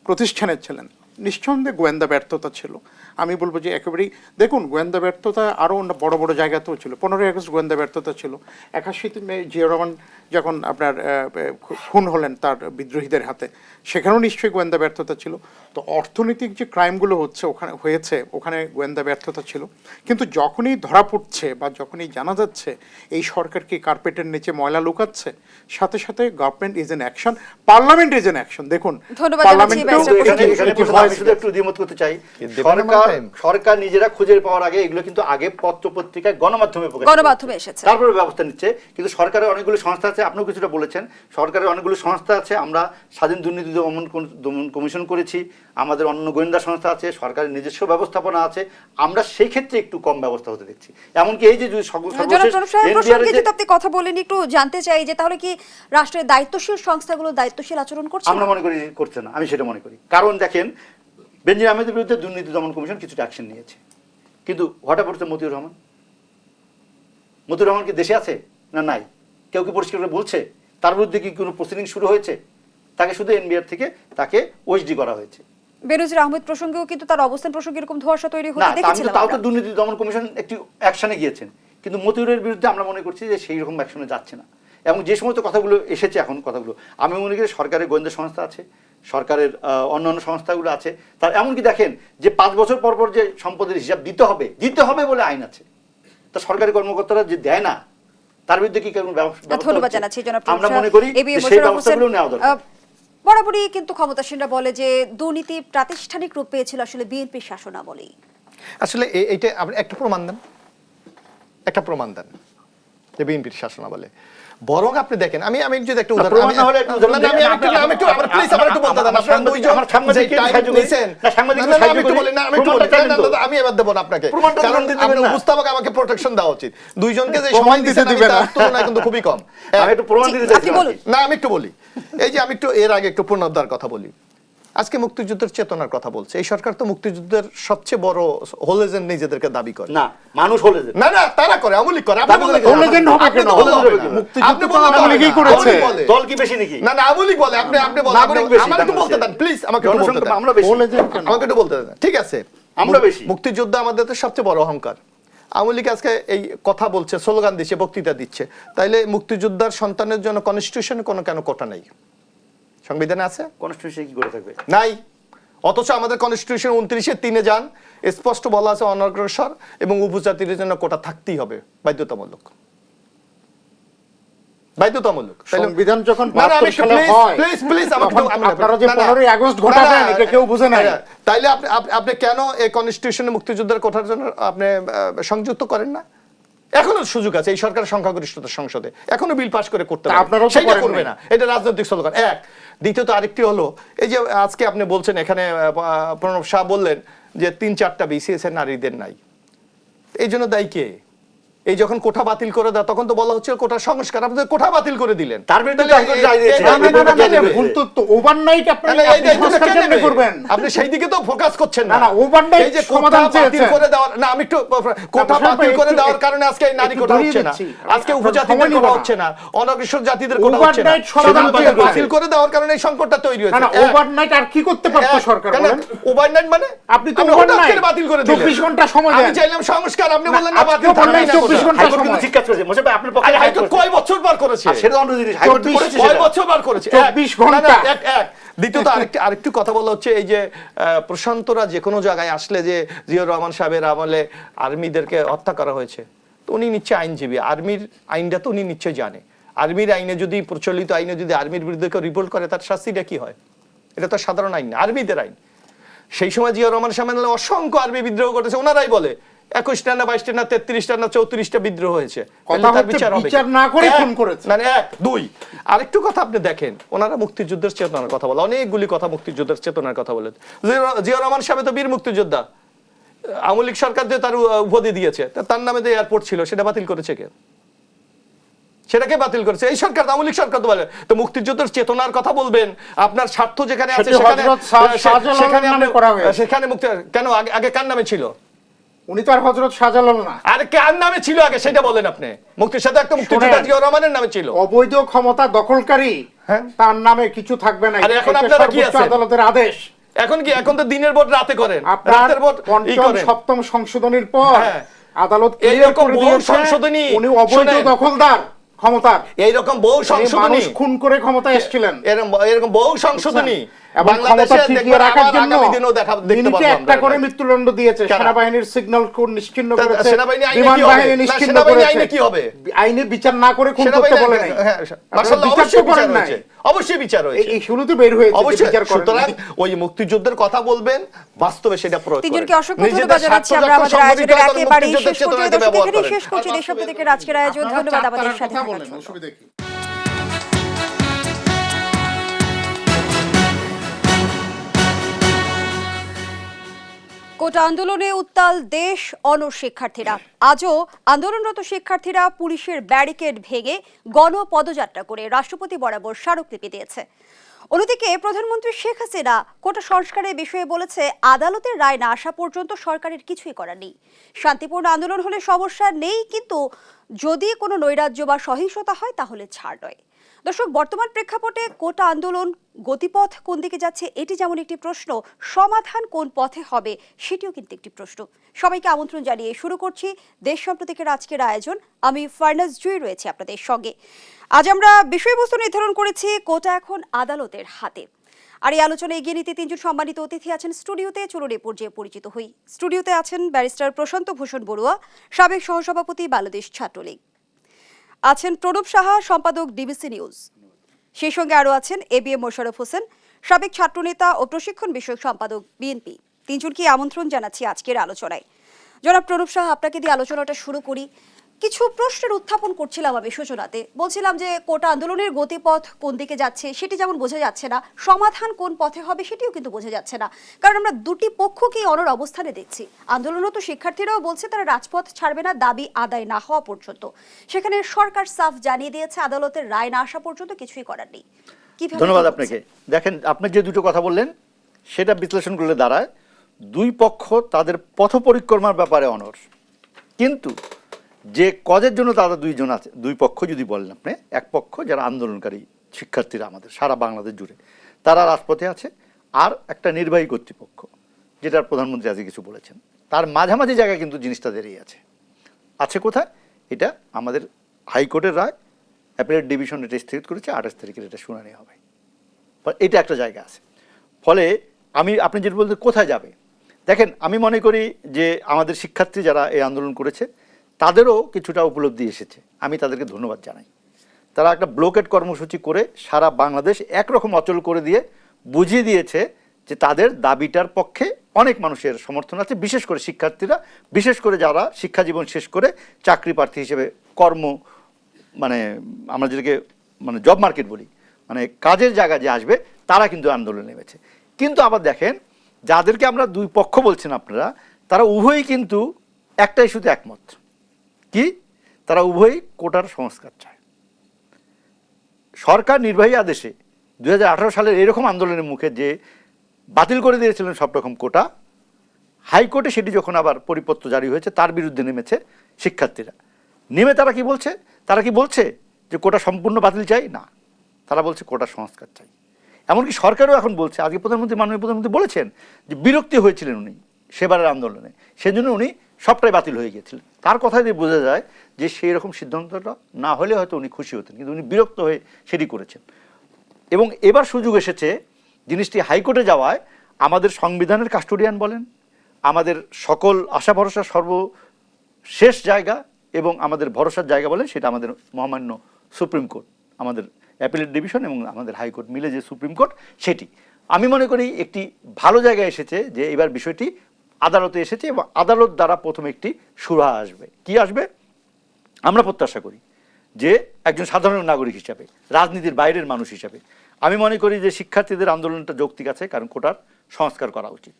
S4: প্রতিষ্ঠানের ছিলেন। নিঃসন্দেহে গোয়েন্দা ব্যর্থতা ছিল। আমি বলবো যে একেবারেই, দেখুন, গোয়েন্দা ব্যর্থতা আরও বড় বড় জায়গাতেও ছিল। 15ই আগস্ট গোয়েন্দা ব্যর্থতা ছিল। 81-তে জিয়া রহমান যখন আপনার খুন হলেন তার বিদ্রোহীদের হাতে, সেখানেও নিশ্চয়ই গোয়েন্দা ব্যর্থতা ছিল। তো অর্থনৈতিক যে ক্রাইমগুলো ওখানে গোয়েন্দা ব্যর্থতা ছিল। কিন্তু যখনই ধরা পড়ছে বা যখনই জানা যাচ্ছে এই সরকার কি কার্পেটের নিচে ময়লা লুকাচ্ছে, সাথে সাথে government is an action, parliament is an action. দেখুন,
S1: ধন্যবাদ জানাচ্ছি ব্যারিস্টার প্রশান্ত।
S3: আমি শুধু একটু দ্বিমত করতে চাই,
S2: Dependent on time.
S3: সরকার নিজেরা খুঁজে পাওয়ার আগে এগুলো কিন্তু আগে পত্র পত্রিকায় গণমাধ্যমে প্রকাশ
S1: গণমাধ্যমে এসেছে।
S3: তারপরে ব্যবস্থা নিচ্ছে। কিন্তু সরকারের অনেকগুলো সংস্থা আছে, আপনিও কিছুটা বলেছেন, সরকারের অনেকগুলো সংস্থা আছে। আমরা স্বাধীন দুর্নীতি দমন কমিশন করেছি, আমাদের অন্য গোয়েন্দা সংস্থা আছে, সরকারের নিজস্ব ব্যবস্থাপনা আছে। আমরা সেই ক্ষেত্রে একটু কম ব্যবস্থা হতে দেখছি। এমনকি এই যে
S1: জনাব প্রণব সাহেব প্রসঙ্গে যেহেতু আপনি কথা বলেন, একটু জানতে চাই যে তাহলে কি রাষ্ট্রের দায়িত্বশীল সংস্থাগুলো দায়িত্বশীল আচরণ করছে?
S3: আমরা মনে করি করছে না, আমি সেটা মনে করি। কারণ দেখেন, বেনজির আহমেদের বিরুদ্ধে দুর্নীতি দমন কমিশন কিছুটা অ্যাকশন নিয়েছে, কিন্তু হঠাৎ পড়ছে মতিউর রহমান। মতিউর রহমান কি দেশে আছে না নাই? কেউ কি পরিষ্কার করে বলছে? তার বিরুদ্ধে কি কোনো প্রসিডিং শুরু হয়েছে? তাকে শুধু এনবিআর থেকে তাকে ওএসডি করা হয়েছে।
S1: বেনজির আহমেদ প্রসঙ্গেও কিন্তু তার অবস্থান প্রসঙ্গে এরকম ধোঁয়াশা তৈরি
S3: না,
S1: হতে দেখেছিলাম
S3: তাও তো
S1: আমরা।
S3: দুর্নীতি দমন কমিশন একটি অ্যাকশনে গিয়েছেন, কিন্তু মতিউরের বিরুদ্ধে আমরা মনে করছি যে সেই রকম অ্যাকশনে যাচ্ছে না। এবং যে সমস্ত কথাগুলো এসেছে এখন, কথাগুলো আমি মনে করি সরকারের গোয়েন্দা সংস্থা আছে, সরকারের অন্যান্য সংস্থাগুলো আছে, তার এমনকি দেখেন যে 5 বছর পর পর যে সম্পদের হিসাব দিতে হবে বলে আইন আছে, তা সরকারি কর্মকর্তারা যে দেয় না, তার বিরুদ্ধে কি কোনো ব্যবস্থা
S1: ধন্যবাদ
S3: হচ্ছে?
S1: জানাচ্ছি জনাব
S3: আমরা
S1: প্রণব
S3: মনে করি
S1: সাহেব।
S3: যে সেই ব্যবস্থাগুলো নেওয়া দরকার।
S1: বরাবরই কিন্তু ক্ষমতাসীনরা বলে যে দুর্নীতি প্রাতিষ্ঠানিক রূপ পেয়েছিল আসলে বিএনপির শাসনামলেই।
S2: আসলে এইটা আপনি একটা প্রমাণ দেন যে বিএনপির শাসনামলে। বরং আপনি দেখেন, আমি যদি একটা উদাহরণ,
S3: প্রমাণ না হলে একটু উদাহরণ দিন।
S2: প্লিজ আমার একটু বলতে দেন। আপনারা দুইজন
S3: আমার সাংবাদিককে সাহায্য করি। না, সাংবাদিককে সাহায্য করি।
S2: আমি এবার দেব না আপনাকে,
S3: প্রমাণটা
S2: কারণ
S3: দিতে দিবেন
S2: আপনি
S3: না।
S2: উপস্থাপক, আমাকে প্রোটেকশন দেওয়া উচিত। দুইজনকে যে
S4: প্রমাণ
S2: সময়
S4: দিতে
S2: দিতে
S4: দিবে
S2: দিবেন
S4: না।
S2: তার তুলনায় কিন্তু খুবই কম।
S3: আমি একটু প্রমাণ দিতে
S1: আপনি
S3: চাইছি।
S1: বলুন।
S2: না, আমি একটু বলি, এই যে আমি একটু এর আগে একটু পুনরুদ্ধার কথা বলি। আজকে মুক্তিযুদ্ধের চেতনার কথা বলছে এই সরকার, তো মুক্তিযুদ্ধের সবচেয়ে বড় হোল এজেন্ট নিজেদেরকে দাবি করে।
S3: না, মানুষ হলে যে
S2: না না, তারা করে, আওয়ামী লীগ করে। আপনি
S3: দাবি
S2: বললেন
S3: করে।
S4: হোল এজেন্ট হবে
S2: আপনি
S4: কেন?
S2: তো বললেন
S3: হবে
S2: না।
S3: কেন?
S2: আপনি
S4: মুক্তিযুদ্ধ তো
S2: বললেন
S4: আওয়ামী লীগই
S2: না।
S4: করেছে।
S2: আওয়ামী বলে।
S3: দল কি বেশি নাকি?
S2: না না, আওয়ামী লীগ বলে। আপনি বলেন,
S3: নাগরিক বেশি,
S2: আমার একটু বলতে দেন প্লিজ, আমাকে একটু বলতে দেন।
S3: আমরা বেশি।
S4: হোল এজেন্ট কেন?
S2: আমাকে একটু বলতে দেন। ঠিক আছে,
S3: আমরা বেশি।
S2: মুক্তিযুদ্ধ আমাদের তো সবচেয়ে বড় অহংকার। আওয়ামী লীগ আজকে এই কথা বলছে, স্লোগান দিচ্ছে, বক্তৃতা দিচ্ছে, তাইলে মুক্তিযোদ্ধার সন্তানের জন্য কনস্টিটিউশনে কেন কোটা নাই? সংবিধানে আছে?
S3: কনস্টিটিউশন কি করে থাকবে?
S2: নাই। অথচ আমাদের কনস্টিটিউশন 29(3) যান স্পষ্ট বলা আছে অনগ্রসর এবং উপজাতিদের জন্য কোটা থাকতেই হবে, বাধ্যতামূলক।
S4: সংবিধান যখন
S2: না, না,
S4: 72 সালে হয়,
S2: প্লিজ আমাকে
S4: তখন আপনারা যে 15ই আগস্ট ঘটাবেন এটা কেউ বুঝে নাই।
S2: তাইলে আপনি কেন এই কনস্টিটিউশনে মুক্তিযোদ্ধার কোটার জন্য আপনি সংযুক্ত করেন না? এখনো সুযোগ আছে, এই সরকারের সংখ্যাগরিষ্ঠতার সংসদে এখনো বিল পাস করে করতে পারে,
S4: আপনারাও তো
S2: সেটা
S4: করেন
S2: করবে
S4: নাই।
S2: না। এটা রাজনৈতিক স্লোগান এক। দ্বিতীয়ত আরেকটি হলো, এই যে আজকে আপনি বলছেন এখানে প্রণব শাহ বললেন যে 3-4টা বিসিএস এর নারীদের নাই, এই জন্য দায়ী কে? এই যখন কোঠা বাতিল করে দেয় তখন তো বলা হচ্ছে কোঠা সংস্কার, আপনি কোঠা বাতিল করে দিলেন।
S3: তার বিরুদ্ধে তো হাইকোর্ট রায় দিয়েছে।
S4: না, ভুল তো ওভারনাইট আপনি সংস্কার কেমনে করবেন?
S2: আপনি সেই দিকে তো ফোকাস করছেন
S4: না, না, overnight
S2: এই যে
S4: সমাধান
S2: কোঠা বাতিল
S4: চেয়েছেন।
S2: করে দেওয়ার, না আমি একটু কোঠা বাতিল করে দেওয়ার কারণে আজকে এই নারী
S4: একটু
S2: কোঠা
S4: ধরিয়ে
S2: হচ্ছে না,
S4: দিচ্ছি।
S2: আজকে
S4: আপনার
S2: উপজাতিদের
S4: সময় নিব
S2: কোঠা
S4: না।
S2: হচ্ছে না, অনগ্রসর জাতিদের কোঠা হচ্ছে না।
S4: Overnight সমাধান
S2: সেটা
S4: চেয়েছে।
S2: বাতিল করে দেওয়ার কারণে এই সংকটটা তৈরি
S4: না
S2: হয়েছে।
S4: না, ওভারনাইট আর কি করতে পারতো সরকার বলেন?
S2: ওভারনাইট মানে
S4: আপনি তো
S2: হঠাৎ
S4: overnight
S2: করে বাতিল করে দিলেন।
S4: 24 ঘন্টা সময়
S2: আমি
S4: দেন।
S2: চাইলাম সংস্কার, আপনি
S4: না,
S2: বললেন না
S4: আজকে
S2: বাতিল
S4: বললেন
S2: করবেন না।
S4: 24 ঘন্টা
S3: হাইকোর্ট কিন্তু
S4: সময়।
S3: ঠিক কাজ করেছে। মোশাররফ ভাই, আপনার পক্ষে
S2: আরে
S3: হাইকোর্ট
S2: হাইকোর্ট কয় বছর বার করেছে?
S3: আর সেটা অন্য জিনিস, হাইকোর্ট তো
S4: 24
S3: করেছে
S2: কয়
S3: সেটা।
S2: বছর বার করেছে?
S4: 24 ঘন্টা।
S2: না, না, এক। দ্বিতীয়ত আরেকটু কথা বলা হচ্ছে, এই যে প্রশান্তরা যে কোনো জায়গায় আসলে যে জিয়াউর রহমান সাহেবের আমলে আর্মিদেরকে হত্যা করা হয়েছে, তো উনি নিশ্চয় আইনজীবী, আর্মির আইনটা তো উনি নিশ্চয় জানে। আর্মির আইনে যদি, প্রচলিত আইনে যদি আর্মির বিরুদ্ধে কেউ রিভোল্ট করে তার শাস্তিটা কি হয়? এটা তো সাধারণ আইন না, আর্মিদের আইন। সেই সময় জিয়াউর রহমান সাহেব অসংখ্য আর্মি বিদ্রোহ করেছে, ওনারাই বলে 21টা না 22টা না 33টা না 34টা বিদ্রোহ হয়েছে।
S4: কথা হচ্ছে বিচার না করে খুন করেছে।
S2: মানে এক। দুই, আরেকটু কথা আপনি দেখেন, ওনারা মুক্তিযুদ্ধের চেতনার কথা বলে, অনেকগুলি কথা মুক্তিযুদ্ধের চেতনার কথা বলে। জিয়াউর রহমান সাহেব তো বীর মুক্তিযোদ্ধা, আওয়ামী লীগ সরকার যে তার উপাধি দিয়েছে, তার নামে যে এয়ারপোর্ট ছিল সেটা বাতিল করেছে কে? সেটাকে বাতিল করেছে এই সরকার, আওয়ামী লীগ সরকার। তো বলে তো মুক্তিযুদ্ধের চেতনার কথা বলবেন, আপনার স্বার্থ যেখানে আছে সেখানে সেখানে মুক্তি কেন? আগে কার নামে ছিল?
S4: উনি তো আর হযরত শাহজালাল না।
S2: আর কার নামে ছিল আগে সেটা বলেন আপনি। মুক্তির সাথে একটা মুক্তিযোদ্ধা জিয়াউর রহমানের নামে ছিল।
S4: অবৈধ ক্ষমতা দখলকারী,
S2: হ্যাঁ,
S4: তার নামে কিছু থাকবে না।
S2: আর এখন
S4: এটা
S2: আপনারা কি
S4: সর্বোচ্চ
S2: আছেন?
S4: আদালতের আদেশ।
S2: এখন কি? এখন তো দিনের ভোট রাতে করেন,
S4: আপনার
S2: রাতের ভোট ই
S4: পঞ্চম
S2: করেন।
S4: সপ্তম সংশোধনীর পর
S2: হ্যাঁ,
S4: আদালত
S2: এইরকম বহু সংশোধনী,
S4: উনি অবৈধ
S2: শোনেন,
S4: দখলদার ক্ষমতার।
S2: এইরকম বহু সংশোধনী,
S4: মানুষ খুন করে ক্ষমতায় এসেছিলেন।
S2: এরকম বহু সংশোধনী
S4: এবং ক্ষমতা টিকিয়ে রাখার জন্য
S2: মিনিটে
S4: একটা করে মৃত্যুদণ্ড দিয়েছে, সেনাবাহিনীর সিগন্যাল কোড নিশ্চিহ্ন করেছে, বিমান বাহিনী নিশ্চিহ্ন করেছে,
S2: কি হবে
S4: আইনে বিচার না করে খুন করতে বলে নাই, বিচার তো করেন নাই,
S2: অবশ্যই বিচার হয়েছে,
S4: এই শুরুতে বের হয়েছে বিচার করেন।
S2: সুতরাং ওই মুক্তিযুদ্ধের কথা বলবেন, বাস্তবে সেটা প্রয়োগ করেন।
S1: তিনজনকে অসংখ্য ধন্যবাদ জানাচ্ছি। আমরা আমাদের আয়োজনের একেবারেই শেষ করছি, দর্শক এখানেই শেষ করছি দেশপ্রতীকের আজকের আয়োজন। ধন্যবাদ আমাদের সাথে থাকার জন্য।
S4: অসুবিধা কি?
S1: কোটা আন্দোলনে উত্তাল দেশ, অনড় শিক্ষার্থীরা। আজও আন্দোলনরত শিক্ষার্থীরা পুলিশের ব্যারিকেড ভেঙে গণপদযাত্রা করে রাষ্ট্রপতি বরাবর স্মারকলিপি দিয়েছে। অন্যদিকে প্রধানমন্ত্রী শেখ হাসিনা কোটা সংস্কারের বিষয়ে বলেছে, আদালতের রায় না আসা পর্যন্ত সরকারের কিছুই করার নেই। শান্তিপূর্ণ আন্দোলন হলে সমস্যা নেই, কিন্তু যদি কোনো নৈরাজ্য বা সহিংসতা হয় তাহলে ছাড় নয়। দর্শক, বর্তমান প্রেক্ষাপটে কোটা আন্দোলন গতিপথ কোন দিকে যাচ্ছে এটি যেমন একটি প্রশ্ন, সমাধান কোন পথে হবে সেটিও কিন্তু একটি প্রশ্ন। সবাইকে আমন্ত্রণ জানিয়ে শুরু করছি দেশ সম্প্রতীকের আজকের আয়োজন। আমি ফারনাজ জুই রয়েছি আপনাদের সঙ্গে। আজ আমরা বিষয়বস্তু নির্ধারণ করেছি কোটা এখন আদালতের হাতে। আর এই আলোচনায় এগিয়ে নিতে তিনজন সম্মানিত অতিথি আছেন স্টুডিওতে। চলুন এ পর্যায়ে পরিচিত হই। স্টুডিওতে আছেন ব্যারিস্টার প্রশান্ত ভূষণ বড়ুয়া, সাবেক সহসভাপতি বাংলাদেশ ছাত্রলীগ। আছেন প্রণব সাহা, সম্পাদক ডিবিসি নিউজ। সেই সঙ্গে আরও আছেন এবিএম মোশাররফ হোসেন, সাবেক ছাত্রনেতা ও প্রশিক্ষণ বিষয়ক সম্পাদক বিএনপি। তিনজনকে আমন্ত্রণ জানাচ্ছি আজকের আলোচনায়। জনাব প্রণব সাহা, আপনাকে দিয়ে আলোচনাটা শুরু করি। কিছু প্রশ্নের উত্থাপন করছিলাম আমি সূচনাতে, বলছিলাম যে কোটা আন্দোলনের গতিপথ কোন দিকে যাচ্ছে সেটি যেমন বোঝা যাচ্ছে না, সমাধান কোন পথে হবে সেটিও কিন্তু বোঝা যাচ্ছে না, কারণ আমরা দুটি পক্ষকেই অনড় অবস্থানে দেখছি। আন্দোলনরত শিক্ষার্থীরাও বলছে তারা রাজপথ ছাড়বে না দাবি আদায় না হওয়া পর্যন্ত। সেখানে সরকার সাফ জানিয়ে দিয়েছে আদালতের রায় না আসা পর্যন্ত কিছুই করার নেই।
S3: ধন্যবাদ আপনাকে। দেখেন, আপনি যে দুটো কথা বললেন সেটা বিশ্লেষণ করলে দাঁড়ায় দুই পক্ষ তাদের পথ পরিক্রমার ব্যাপারে অনড়, কিন্তু যে কজের জন্য তারা দুইজন আছে, দুই পক্ষ যদি বলেন আপনি, এক পক্ষ যারা আন্দোলনকারী শিক্ষার্থীরা আমাদের সারা বাংলাদেশ জুড়ে তারা রাজপথে আছে, আর একটা নির্বাহী কর্তৃপক্ষ যেটার প্রধানমন্ত্রী আজকে কিছু বলেছেন, তার মাঝামাঝি জায়গায় কিন্তু জিনিসটা দাঁড়িয়ে আছে কোথায়? এটা আমাদের হাইকোর্টের রায়, অ্যাপিলেট ডিভিশন এটা স্থগিত করেছে, 28 তারিখের এটা শুনানি হবে। এটা একটা জায়গা আছে। ফলে আপনি যেটা বলতে কোথায় যাবে, দেখেন, আমি মনে করি যে আমাদের শিক্ষার্থী যারা এই আন্দোলন করেছে তাদেরও কিছুটা উপলব্ধি এসেছে, আমি তাদেরকে ধন্যবাদ জানাই। তারা একটা ব্লকেট কর্মসূচি করে সারা বাংলাদেশ একরকম অচল করে দিয়ে বুঝিয়ে দিয়েছে যে তাদের দাবিটার পক্ষে অনেক মানুষের সমর্থন আছে, বিশেষ করে শিক্ষার্থীরা, বিশেষ করে যারা শিক্ষা জীবন শেষ করে চাকরি প্রার্থী হিসেবে মানে আমরা যেটাকে জব মার্কেট বলি, মানে কাজের জায়গা যে আসবে, তারা কিন্তু আন্দোলনে নেমেছে। কিন্তু আবার দেখেন, যাদেরকে আমরা দুই পক্ষ বলছেন আপনারা, তারা উভয়ই কিন্তু একটা ইস্যুতে একমত। কি? তারা উভয়ই কোটার সংস্কার চায়। সরকার নির্বাহী আদেশে 2018 সালের এরকম আন্দোলনের মুখে যে বাতিল করে দিয়েছিলেন সব রকম কোটা, হাইকোর্টে সেটি যখন আবার পরিপত্র জারি হয়েছে তার বিরুদ্ধে নেমেছে শিক্ষার্থীরা। নেমে তারা কি বলছে? তারা কি বলছে যে কোটা সম্পূর্ণ বাতিল চাই? না, তারা বলছে কোটা সংস্কার চাই। এমনকি সরকারও এখন বলছে, আজকে মাননীয় প্রধানমন্ত্রী বলেছেন যে বিরক্তি হয়েছিলেন উনি সেবারের আন্দোলনে, সেজন্য উনি সবটাই বাতিল হয়ে গিয়েছিলেন। তার কথা দিয়ে বোঝা যায় যে সেই রকম সিদ্ধান্তটা না হলে হয়তো উনি খুশি হতেন, কিন্তু উনি বিরক্ত হয়ে সেটি করেছেন। এবং এবার সুযোগ এসেছে জিনিসটি হাইকোর্টে যাওয়ায়, আমাদের সংবিধানের কাস্টোডিয়ান বলেন, আমাদের সকল আশা ভরসা সর্বশেষ জায়গা এবং আমাদের ভরসার জায়গা বলেন, সেটা আমাদের মহামান্য সুপ্রিম কোর্ট, আমাদের অ্যাপিলেট ডিভিশন এবং আমাদের হাইকোর্ট মিলে যে সুপ্রিম কোর্ট, সেটি আমি মনে করি একটি ভালো জায়গায় এসেছে যে এবার বিষয়টি আদালতে এসেছে এবং আদালত দ্বারা প্রথমে একটি সুরাহা আসবে। কি আসবে? আমরা প্রত্যাশা করি যে একজন সাধারণ নাগরিক হিসাবে, রাজনীতির বাইরের মানুষ হিসাবে আমি মনে করি যে শিক্ষার্থীদের আন্দোলনটা যৌক্তিক আছে, কারণ কোটার সংস্কার করা উচিত।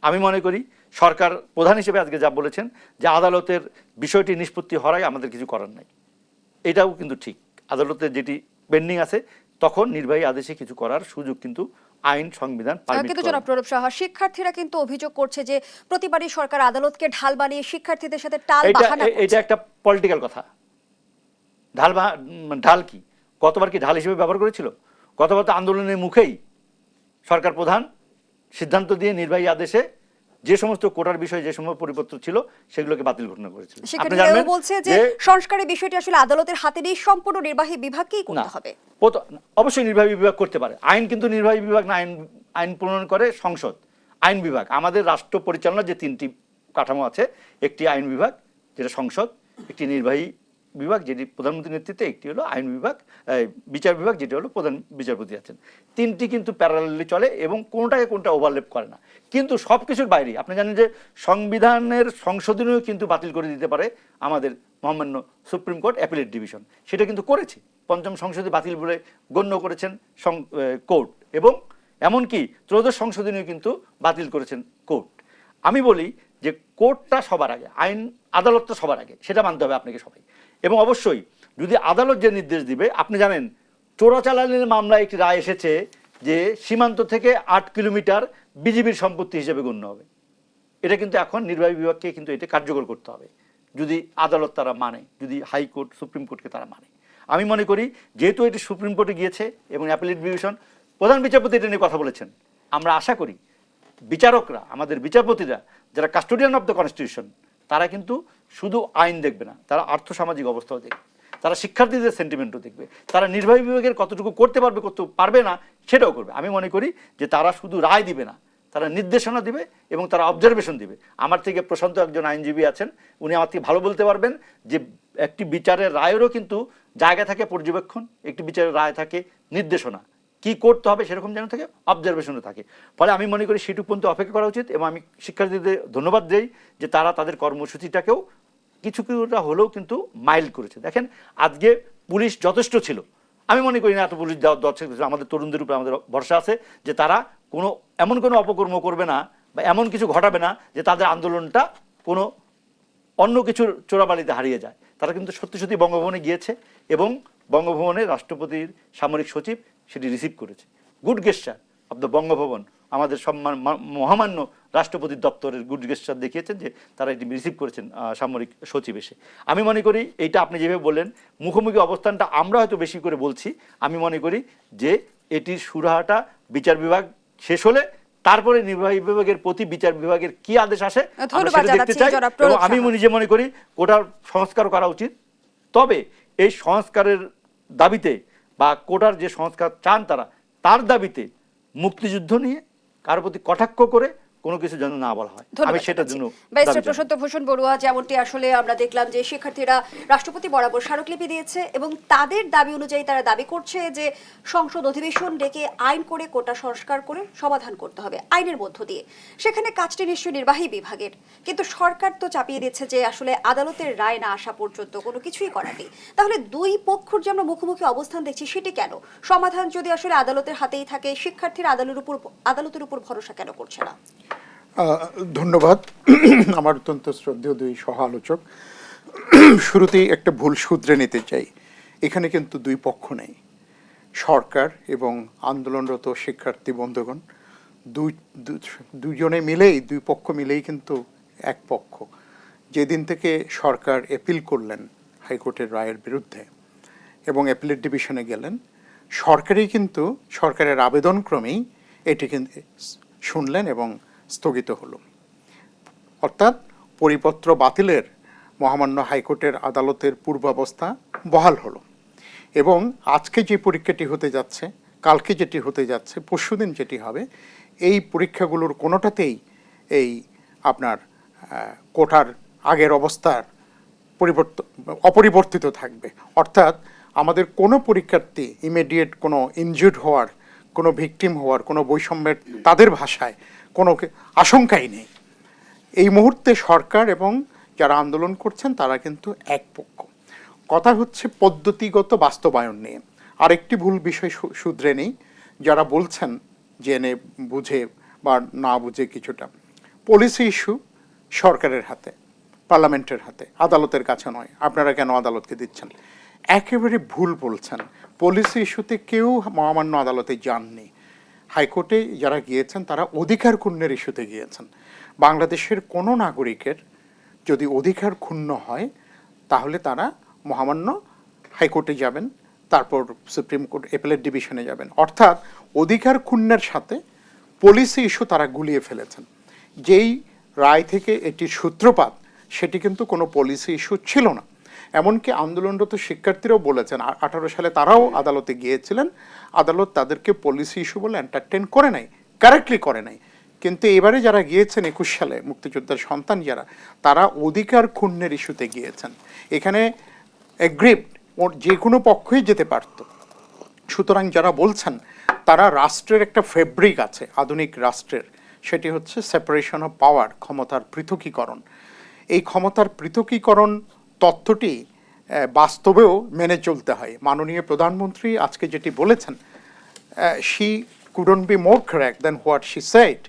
S3: আমি মনে করি সরকার প্রধান হিসেবে আজকে যা বলেছেন যে আদালতের বিষয়টি নিষ্পত্তি হওয়ায় আমাদের কিছু করার নাই, এটাও কিন্তু ঠিক। আদালতের যেটি পেন্ডিং আছে তখন নির্বাহী আদেশে কিছু করার সুযোগ কিন্তু আইন সংবিধান পারমিট করে।
S1: জনাব প্রণব সাহা, শিক্ষার্থীরা কিন্তু অভিযোগ করছে যে প্রতিবারই সরকার আদালতকে ঢাল বানিয়ে শিক্ষার্থীদের সাথে টাল বাহানা করছে।
S3: এটা একটা পলিটিক্যাল কথা। ঢাল কি গতবার কি ঢাল হিসেবে ব্যবহার করেছিল? গতবার তো আন্দোলনের মুখেই সরকার প্রধান সিদ্ধান্ত দিয়ে নির্বাহী আদেশে যে সমস্ত কোটার বিষয়ে যে সমস্ত পরিপত্র ছিল সেগুলোকে বাতিল ঘোষণা করেছিল। আপনি
S1: শিক্ষার্থীরা
S3: জানেন
S1: বলছে যে সংস্কারের বিষয়টি আসলে আদালতের হাতে নেই, সম্পূর্ণ নির্বাহী বিভাগকেই করতে হবে।
S3: অবশ্যই নির্বাহী বিভাগ করতে পারে, আইন কিন্তু নির্বাহী বিভাগ না, আইন প্রণয়ন করে সংসদ, আইন বিভাগ। আমাদের রাষ্ট্র পরিচালনার যে 3টি কাঠামো আছে, একটি আইন বিভাগ যেটা সংসদ, একটি নির্বাহী বিভাগ যেটি প্রধানমন্ত্রীর নেতৃত্বে, একটি হলো আইন বিভাগ, বিচার বিভাগ যেটি হলো প্রধান বিচারপতি আছেন। 3টি কিন্তু প্যারালালি চলে এবং কোনটাকে কোনটা ওভারল্যাপ করে না। কিন্তু সব কিছুর বাইরে আপনি জানেন যে সংবিধানের সংশোধনীও কিন্তু বাতিল করে দিতে পারে আমাদের মহামান্য সুপ্রিম কোর্ট অ্যাপিলেট ডিভিশন, সেটা কিন্তু করেছে। 5ম সংশোধনী বাতিল বলে গণ্য করেছেন কোর্ট, এবং এমনকি 13শ সংশোধনীও কিন্তু বাতিল করেছেন কোর্ট। আমি বলি যে কোর্টটা সবার আগে, আইন আদালতটা সবার আগে, সেটা মানতে হবে আপনাকে সবাই। এবং অবশ্যই যদি আদালত যে নির্দেশ দিবে, আপনি জানেন চোরাচালানের মামলায় একটি রায় এসেছে যে সীমান্ত থেকে 8 কিলোমিটার বিজিবির সম্পত্তি হিসেবে গণ্য হবে। এটা কিন্তু এখন নির্বাহী বিভাগকে কিন্তু এটা কার্যকর করতে হবে, যদি আদালত তারা মানে, যদি হাইকোর্ট সুপ্রিম কোর্টকে তারা মানে। আমি মনে করি যেহেতু এটি সুপ্রিম কোর্টে গিয়েছে এবং অ্যাপিলেট ডিভিশন, প্রধান বিচারপতি এটা নিয়ে কথা বলেছেন, আমরা আশা করি বিচারকরা, আমাদের বিচারপতিরা যারা কাস্টোডিয়ান অফ দ্য কনস্টিটিউশন, তারা কিন্তু শুধু আইন দেখবে না, তারা আর্থসামাজিক অবস্থাও দেখবে, তারা শিক্ষার্থীদের সেন্টিমেন্টও দেখবে, তারা নির্বাহী বিভাগের কতটুকু করতে পারবে করতে পারবে না সেটাও করবে। আমি মনে করি যে তারা শুধু রায় দিবে না, তারা নির্দেশনা দিবে এবং তারা অবজারভেশন দিবে। আমার থেকে প্রশান্ত একজন আইনজীবী আছেন, উনি আমার থেকে ভালো বলতে পারবেন যে একটি বিচারের রায়েরও কিন্তু জায়গা থাকে পর্যবেক্ষণ, একটি বিচারের রায় থাকে নির্দেশনা, কি করতে হবে সেরকম যেন থাকে, অবজারভেশনও থাকে। ফলে আমি মনে করি সেটুকু পর্যন্ত অপেক্ষা করা উচিত। এবং আমি শিক্ষার্থীদের ধন্যবাদ দেই যে তারা তাদের কর্মসূচিটাকেও কিছু কিছুটা হলেও কিন্তু মাইল্ড করেছে। দেখেন আজকে পুলিশ যথেষ্ট ছিল, আমি মনে করি না এত পুলিশ দেওয়ার দরকার ছিল। আমাদের তরুণদের উপরে আমাদের ভরসা আছে যে তারা এমন কোনো অপকর্ম করবে না বা এমন কিছু ঘটাবে না যে তাদের আন্দোলনটা কোনো অন্য কিছুর চোরাবালিতে হারিয়ে যায়। তারা কিন্তু সত্যি সত্যি বঙ্গভবনে গিয়েছে এবং বঙ্গভবনে রাষ্ট্রপতির সামরিক সচিব সেটি রিসিভ করেছে। গুড গেস্টার অব দ্য বঙ্গভবন, আমাদের সম্মান মহামান্য রাষ্ট্রপতির দপ্তরের গুড গেস্টার দেখিয়েছেন যে তারা এটি রিসিভ করেছেন সামরিক সচিব এসে। আমি মনে করি এইটা আপনি যেভাবে বললেন মুখোমুখি অবস্থানটা আমরা হয়তো বেশি করে বলছি, আমি মনে করি যে এটির সুরাহাটা বিচার বিভাগ শেষ হলে তারপরে নির্বাহী বিভাগের প্রতি বিচার বিভাগের কি আদেশ আসে আমরা সেটা দেখতে চাই। এবং আমি নিজে মনে করি কোটার সংস্কার করা উচিত। তবে এই সংস্কারের দাবিতে বা কোটার যে সংস্কার চান তারা, তার দাবিতে মুক্তিযুদ্ধ নিয়ে কারোর প্রতি কটাক্ষ করে কোনো কিছু যেন না বলা হয়, আমি সেটার জন্য।
S1: ব্যারিস্টার প্রশান্ত ভূষণ বড়ুয়া, যেমনটি আসলে আমরা দেখলাম যে শিক্ষার্থীরা রাষ্ট্রপতি বরাবর স্মারকলিপি দিয়েছে এবং তাদের দাবি অনুযায়ী তারা দাবি করছে যে সংসদ অধিবেশন ডেকে আইন করে কোটা সংস্কার করে সমাধান করতে হবে আইনের মধ্য দিয়ে। সেখানে কাজটি নিশ্চয়ই নির্বাহী বিভাগের, কিন্তু সরকার তো চাপিয়ে দিচ্ছে যে আসলে আদালতের রায় না আসা পর্যন্ত কোনো কিছুই করা নেই। তাহলে দুই পক্ষের যে আমরা মুখোমুখি অবস্থান দেখছি সেটি কেন? সমাধান যদি আসলে আদালতের হাতেই থাকে, শিক্ষার্থীরা আদালতের উপর ভরসা কেন করছে না?
S4: ধন্যবাদ আমার অত্যন্ত শ্রদ্ধেয় দুই সহ আলোচক। শুরুতেই একটা ভুল শুধরে নিতে চাই, এখানে কিন্তু দুই পক্ষ নেই, সরকার এবং আন্দোলনরত শিক্ষার্থী বন্ধুগণ দুজনে মিলেই, দুই পক্ষ মিলেই কিন্তু এক পক্ষ। যেদিন থেকে সরকার অ্যাপিল করলেন হাইকোর্টের রায়ের বিরুদ্ধে এবং অ্যাপিলেট ডিভিশনে গেলেন, সরকারই কিন্তু সরকারের আবেদনক্রমেই এটি কিন্তু শুনলেন এবং স্থগিত হলো। অর্থাৎ পরিপত্র বাতিলের মহামান্য হাইকোর্টের আদালতের পূর্বাবস্থা বহাল হলো। এবং আজকে যে পরীক্ষাটি হতে যাচ্ছে, কালকে যেটি হতে যাচ্ছে, পরশুদিন যেটি হবে, এই পরীক্ষাগুলোর কোনোটাতেই এই আপনার কোটার আগের অবস্থার অপরিবর্তিত থাকবে। অর্থাৎ আমাদের কোনো পরীক্ষার্থী ইমিডিয়েট কোনো ইনজুর্ড হওয়ার, কোনো ভিকটিম হওয়ার, কোনো বৈষম্যের তাদের ভাষায় কোনো আশঙ্কাই নেই। এই মুহূর্তে সরকার এবং যারা আন্দোলন করছেন তারা কিন্তু এক পক্ষ। কথা হচ্ছে পদ্ধতিগত বাস্তবায়ন নিয়ে। আরেকটি ভুল বিষয় শুধরে নেই, যারা বলছেন জেনে বুঝে বা না বুঝে কিছুটা, পলিসি ইস্যু সরকারের হাতে, পার্লামেন্টের হাতে, আদালতের কাছে নয়। আপনারা কেন আদালতকে দিচ্ছেন? একেবারে ভুল বলছেন। পলিসি ইস্যুতে কেউ মহামান্য আদালতে যাননি। হাইকোর্টে যারা গিয়েছেন তারা অধিকার ক্ষুণ্ণের ইস্যুতে গিয়েছেন। বাংলাদেশের কোনো নাগরিকের যদি অধিকার ক্ষুণ্ণ হয় তাহলে তারা মহামান্য হাইকোর্টে যাবেন, তারপর সুপ্রিম কোর্ট অ্যাপিলেট ডিভিশনে যাবেন। অর্থাৎ অধিকার ক্ষুণ্ণের সাথে পলিসি ইস্যু তারা গুলিয়ে ফেলেছেন। যেই রায় থেকে এটির সূত্রপাত সেটি কিন্তু কোনো পলিসি ইস্যু ছিল না। এমনকি আন্দোলনরত শিক্ষার্থীরাও বলেছেন 18 সালে তারাও আদালতে গিয়েছিলেন, আদালত তাদেরকে পলিসি ইস্যু বলে এন্টারটেন করে নাই, কারেক্টলি করে নাই। কিন্তু এবারে যারা গিয়েছেন 21 সালে মুক্তিযোদ্ধার সন্তান যারা, তারা অধিকার ক্ষুণ্ণের ইস্যুতে গিয়েছেন। এখানে এগ্রিপ্ট যে কোনো পক্ষই যেতে পারত। সুতরাং যারা বলছেন তারা রাষ্ট্রের একটা ফেব্রিক আছে আধুনিক রাষ্ট্রের, সেটি হচ্ছে সেপারেশন অফ পাওয়ার, ক্ষমতার পৃথকীকরণ। এই ক্ষমতার পৃথকীকরণ তথ্যটি বাস্তবেও মেনে চলতে হয়। মাননীয় প্রধানমন্ত্রী আজকে যেটি বলেছেন, she couldn't be more correct than what she said.